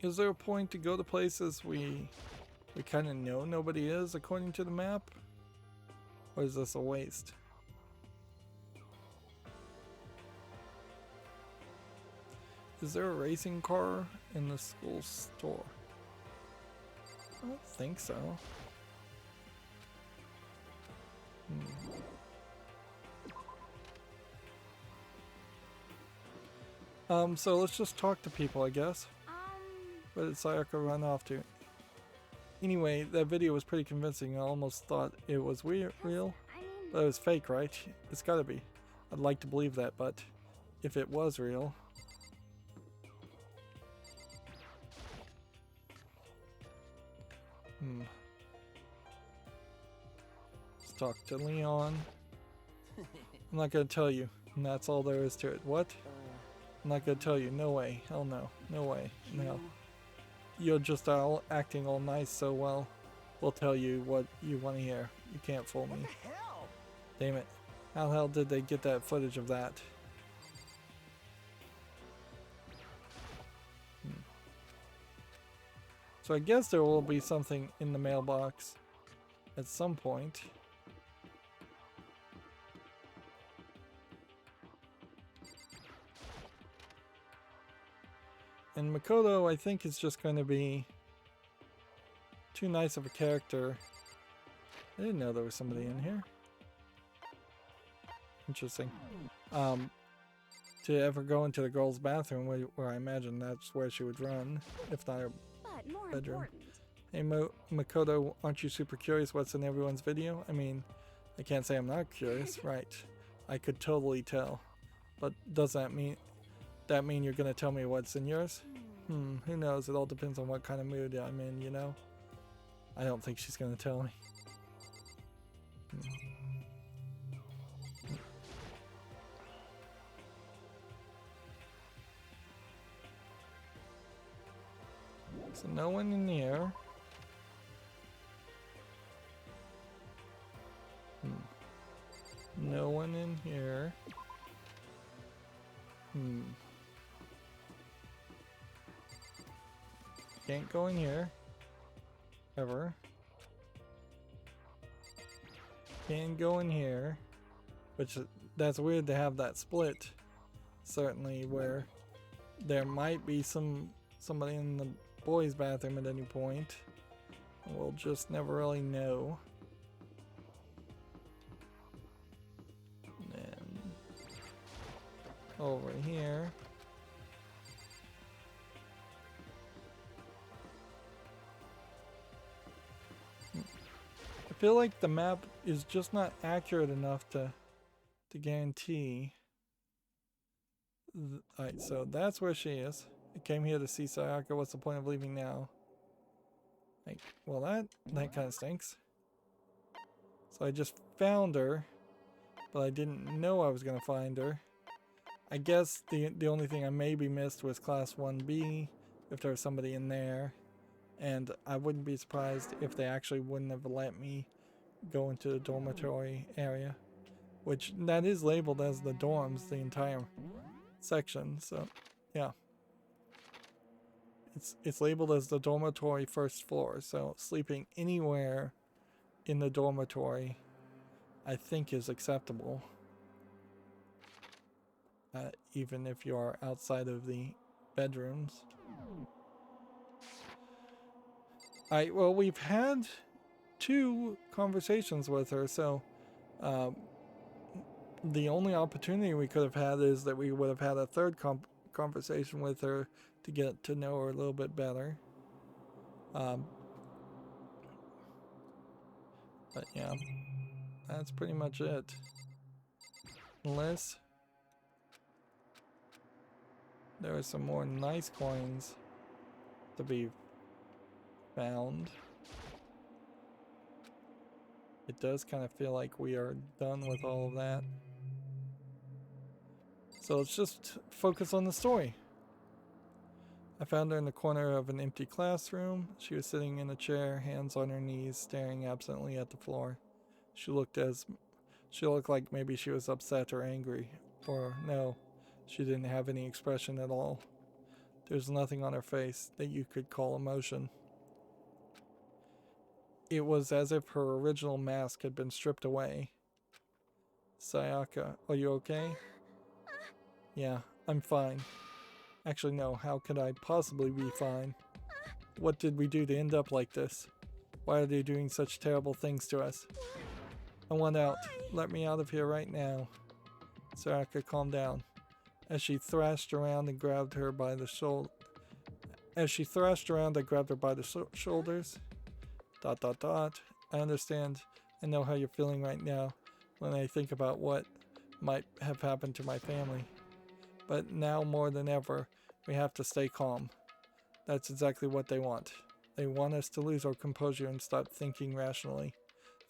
Is there a point to go to places we kind of know nobody is according to the map? Or is this a waste? Is there a racing car in the school store? I don't think so. So let's just talk to people, I guess. Where did Sayaka run off to? Anyway, that video was pretty convincing. I almost thought it was real, but it was fake, right? It's gotta be. I'd like to believe that, but if it was real... Let's talk to Leon. I'm not gonna tell you, and that's all there is to it. What? I'm not gonna tell you. No way. Hell no. No way. No. You're just all acting all nice, so well, we'll tell you what you want to hear. You can't fool me. What the hell? Damn it. How the hell did they get that footage of that? So I guess there will be something in the mailbox at some point. And Makoto, I think, is just going to be too nice of a character. I didn't know there was somebody in here. Interesting. To ever go into the girl's bathroom, where I imagine that's where she would run, if not her bedroom. Hey Makoto, aren't you super curious what's in everyone's video? I mean, I can't say I'm not curious, right? I could totally tell. But does that mean you're gonna tell me what's in yours? Who knows? It all depends on what kind of mood I'm in, you know? I don't think she's gonna tell me. So no one in here. No one in here. Can't go in here. Ever. Can go in here. Which, that's weird to have that split. Certainly, where there might be somebody in the boys' bathroom at any point. We'll just never really know. And over here. I feel like the map is just not accurate enough to guarantee. Alright, so that's where she is. I came here to see Sayaka. What's the point of leaving now? Like, well, that kind of stinks. So I just found her, but I didn't know I was gonna find her. I guess the only thing I maybe missed was Class 1B, if there was somebody in there. And I wouldn't be surprised if they actually wouldn't have let me go into the dormitory area. Which, that is labeled as the dorms, the entire section, so, yeah. It's labeled as the dormitory first floor, so sleeping anywhere in the dormitory, I think, is acceptable. Even if you are outside of the bedrooms. Alright, well, we've had 2 conversations with her, so the only opportunity we could have had is that we would have had a third conversation with her to get to know her a little bit better. But yeah, that's pretty much it. Unless there are some more nice coins to be found. It does kind of feel like we are done with all of that. So let's just focus on the story. I found her in the corner of an empty classroom. She was sitting in a chair, hands on her knees, staring absently at the floor. She looked like maybe she was upset or angry. Or no, she didn't have any expression at all. There's nothing on her face that you could call emotion. It was as if her original mask had been stripped away. Sayaka, are you okay? Yeah, I'm fine. Actually, no, how could I possibly be fine? What did we do to end up like this? Why are they doing such terrible things to us? I want out. Let me out of here right now. Sayaka, calm down. As she thrashed around and grabbed her by the shoulder. I grabbed her by the shoulders. ... I understand. I know how you're feeling right now when I think about what might have happened to my family. But now more than ever, we have to stay calm. That's exactly what they want. They want us to lose our composure and stop thinking rationally.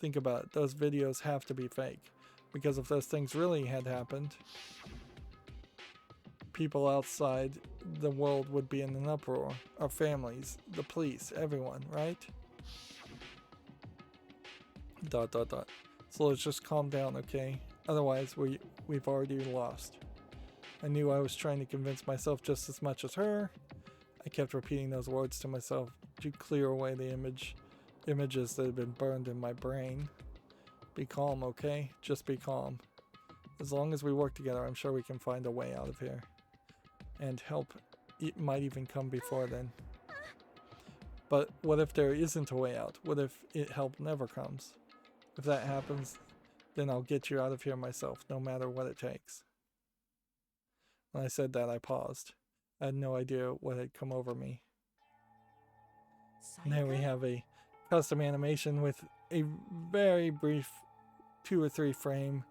Think about it. Those videos have to be fake. Because if those things really had happened, people outside the world would be in an uproar. Our families, the police, everyone, right? ... So let's just calm down, okay? Otherwise, we've already lost. I knew I was trying to convince myself just as much as her. I kept repeating those words to myself to clear away the images that had been burned in my brain. Be calm, okay? Just be calm. As long as we work together, I'm sure we can find a way out of here. And help might even come before then. But what if there isn't a way out? What if help never comes? If that happens, then I'll get you out of here myself, no matter what it takes. When I said that, I paused. I had no idea what had come over me. And there we have a custom animation with a very brief 2 or 3 frame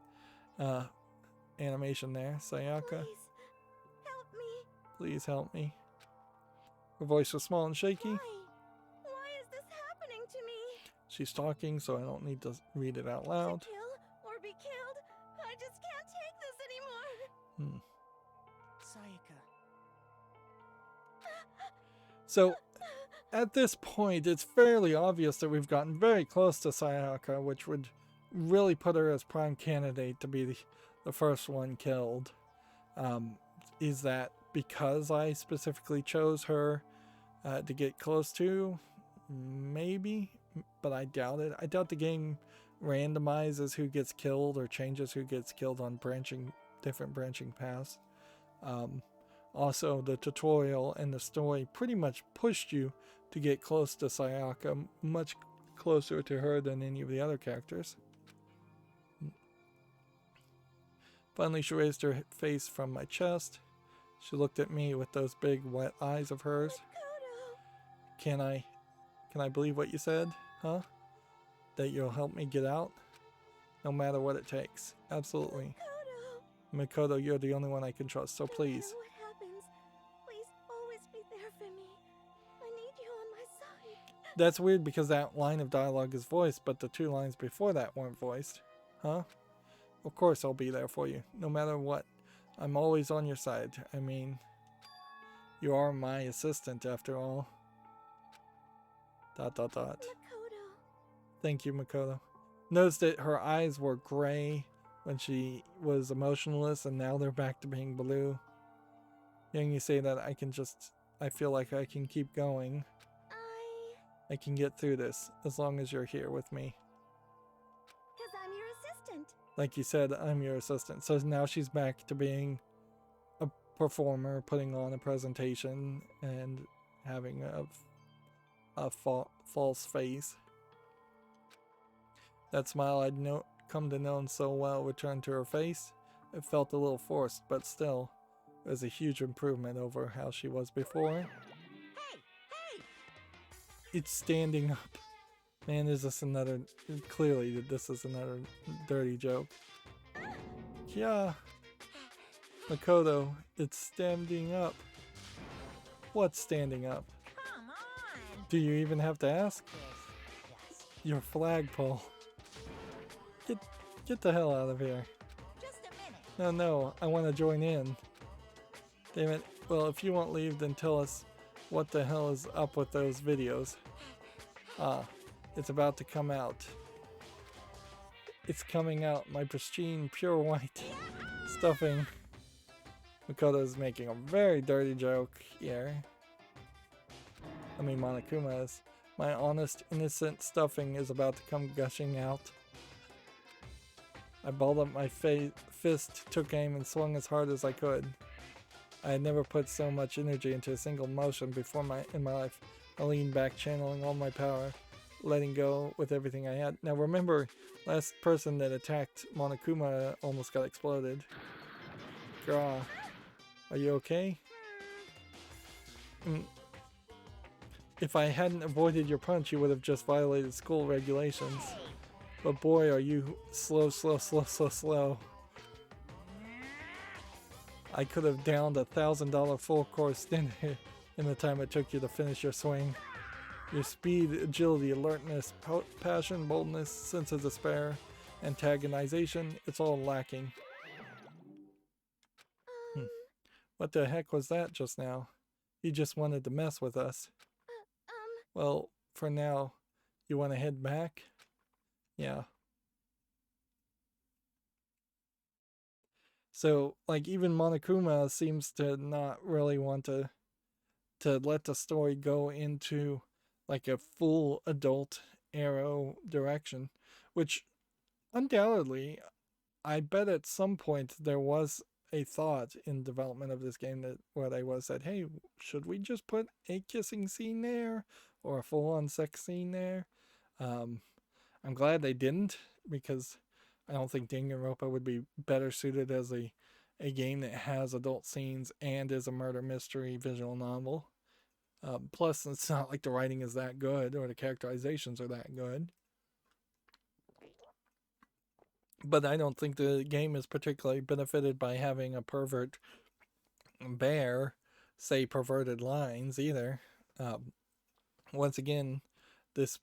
animation there. Sayaka, Please, help me. please help me. Her voice was small and shaky. Why is this happening to me? She's talking, so I don't need to read it out loud. To kill or be killed? I just can't take this anymore. Sayaka. So, at this point, it's fairly obvious that we've gotten very close to Sayaka, which would really put her as prime candidate to be the first one killed. Is that because I specifically chose her to get close to? Maybe, but I doubt it. I doubt the game randomizes who gets killed or changes who gets killed on different branching paths. Also, the tutorial and the story pretty much pushed you to get close to Sayaka, much closer to her than any of the other characters. Finally, she raised her face from my chest. She looked at me with those big wet eyes of hers. Makoto. Can I believe what you said? Huh? That you'll help me get out? No matter what it takes. Absolutely. Makoto. Makoto, you're the only one I can trust, so please. No matter what happens, please always be there for me. I need you on my side. That's weird because that line of dialogue is voiced, but the 2 lines before that weren't voiced. Huh? Of course I'll be there for you, no matter what. I'm always on your side. I mean, you are my assistant after all. ... Makoto. Thank you, Makoto. Notice that her eyes were gray when she was emotionless, and now they're back to being blue. Hearing you say that, I feel like I can keep going. I can get through this, as long as you're here with me. 'Cause I'm your assistant. Like you said, I'm your assistant. So now she's back to being a performer, putting on a presentation, and having a false face. That smile I'd come to know so well returned to her face. It felt a little forced, but still, it was a huge improvement over how she was before. Hey! It's standing up. Man, clearly this is another dirty joke. Yeah. Makoto, it's standing up. What's standing up? Come on! Do you even have to ask? Your flagpole. Get the hell out of here. Just a minute. No, I want to join in. Damn it. Well, if you won't leave, then tell us What the hell is up with those videos? It's about to come out. It's coming out. My pristine, pure white stuffing. Makoto's making a very dirty joke here. I mean, Monokuma is. My honest, innocent stuffing is about to come gushing out. I balled up my fist, took aim, and swung as hard as I could. I had never put so much energy into a single motion before in my life. I leaned back, channeling all my power, letting go with everything I had. Now remember, last person that attacked Monokuma almost got exploded. Grah, are you okay? If I hadn't avoided your punch, you would have just violated school regulations. But boy, are you slow. I could have downed $1,000 full course dinner in the time it took you to finish your swing. Your speed, agility, alertness, passion, boldness, sense of despair, antagonization, it's all lacking. What the heck was that just now? He just wanted to mess with us. Well, for now, you want to head back? Yeah. So, like, even Monokuma seems to not really want to let the story go into, like, a full adult arrow direction, which, undoubtedly, I bet at some point there was a thought in development of this game that where they was said, hey, should we just put a kissing scene there? Or a full-on sex scene there? I'm glad they didn't, because I don't think Danganronpa would be better suited as a game that has adult scenes and is a murder mystery visual novel. Plus, it's not like the writing is that good or the characterizations are that good. But I don't think the game is particularly benefited by having a pervert bear say perverted lines either. Once again, this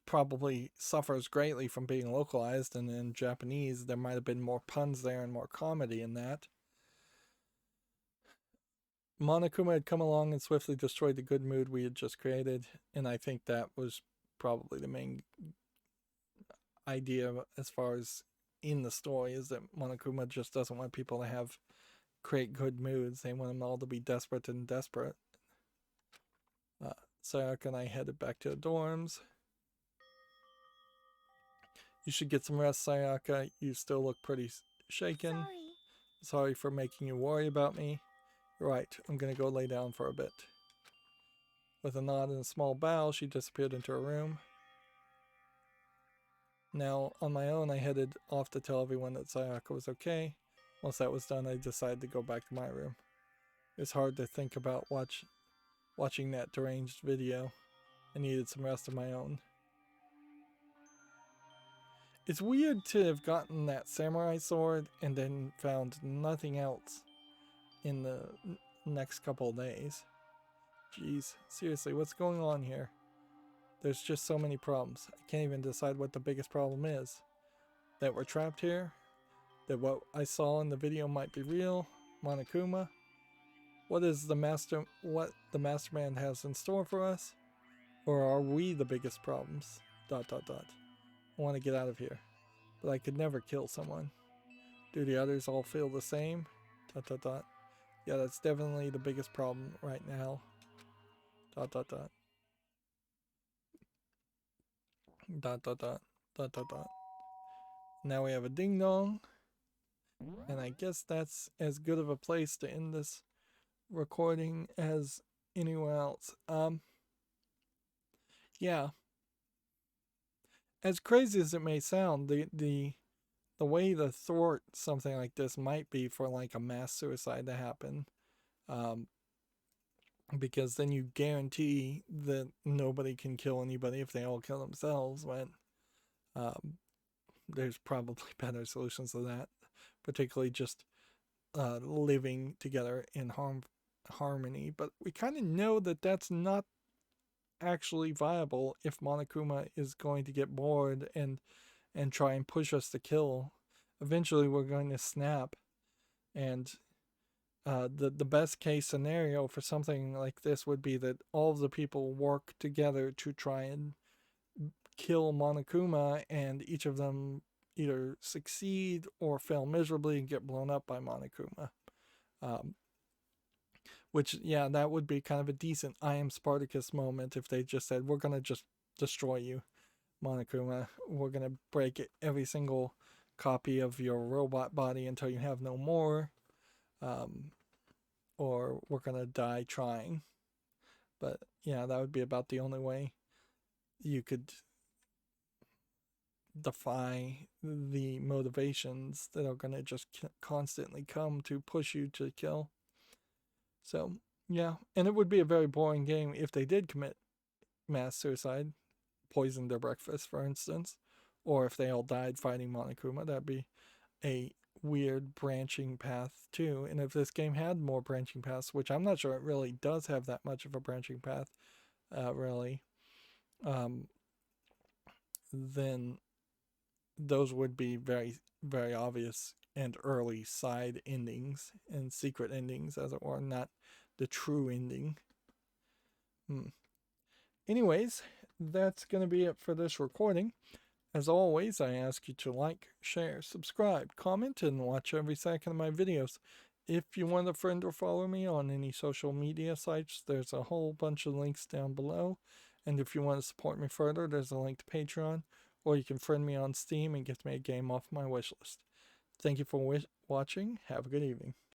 probably suffers greatly from being localized, and in Japanese there might have been more puns there and more comedy in that. Monokuma had come along and swiftly destroyed the good mood we had just created, and I think that was probably the main idea as far as in the story, is that Monokuma just doesn't want people to create good moods. They want them all to be desperate and desperate. Sayaka and I headed back to the dorms. You should get some rest, Sayaka. You still look pretty shaken. Sorry for making you worry about me. You're right, I'm gonna go lay down for a bit. With a nod and a small bow, she disappeared into her room. Now, on my own, I headed off to tell everyone that Sayaka was okay. Once that was done, I decided to go back to my room. It was hard to think about watching that deranged video. I needed some rest of my own. It's weird to have gotten that samurai sword and then found nothing else in the next couple of days. Jeez, seriously, what's going on here? There's just so many problems. I can't even decide what the biggest problem is. That we're trapped here? That what I saw in the video might be real? Monokuma? What the Masterman has in store for us? Or are we the biggest problems? ... I want to get out of here. But I could never kill someone. Do the others all feel the same? ... Yeah, that's definitely the biggest problem right now. ... Now we have a ding dong. And I guess that's as good of a place to end this recording as anywhere else. Yeah. As crazy as it may sound, the way to thwart something like this might be for like a mass suicide to happen. Because then you guarantee that nobody can kill anybody if they all kill themselves, but there's probably better solutions to that, particularly just living together in harmony. But we kind of know that that's not actually viable if Monokuma is going to get bored and try and push us to kill. Eventually we're going to snap, and The best case scenario for something like this would be that all of the people work together to try and kill Monokuma, and each of them either succeed or fail miserably and get blown up by Monokuma. Which, yeah, that would be kind of a decent I Am Spartacus moment if they just said, we're going to just destroy you, Monokuma. We're going to break every single copy of your robot body until you have no more. Or we're going to die trying. But, yeah, that would be about the only way you could defy the motivations that are going to just constantly come to push you to kill. So, yeah, and it would be a very boring game if they did commit mass suicide, poison their breakfast, for instance, or if they all died fighting Monokuma. That'd be a weird branching path too. And if this game had more branching paths, which I'm not sure it really does have that much of a branching path, really, then those would be very, very obvious and early side endings and secret endings, as it were, not the true ending. Anyways, that's going to be it for this recording. As always, I ask you to like, share, subscribe, comment, and watch every second of my videos. If you want to friend or follow me on any social media sites, there's a whole bunch of links down below. And if you want to support me further, there's a link to Patreon, or you can friend me on Steam and get me a game off my wishlist. Thank you for watching. Have a good evening.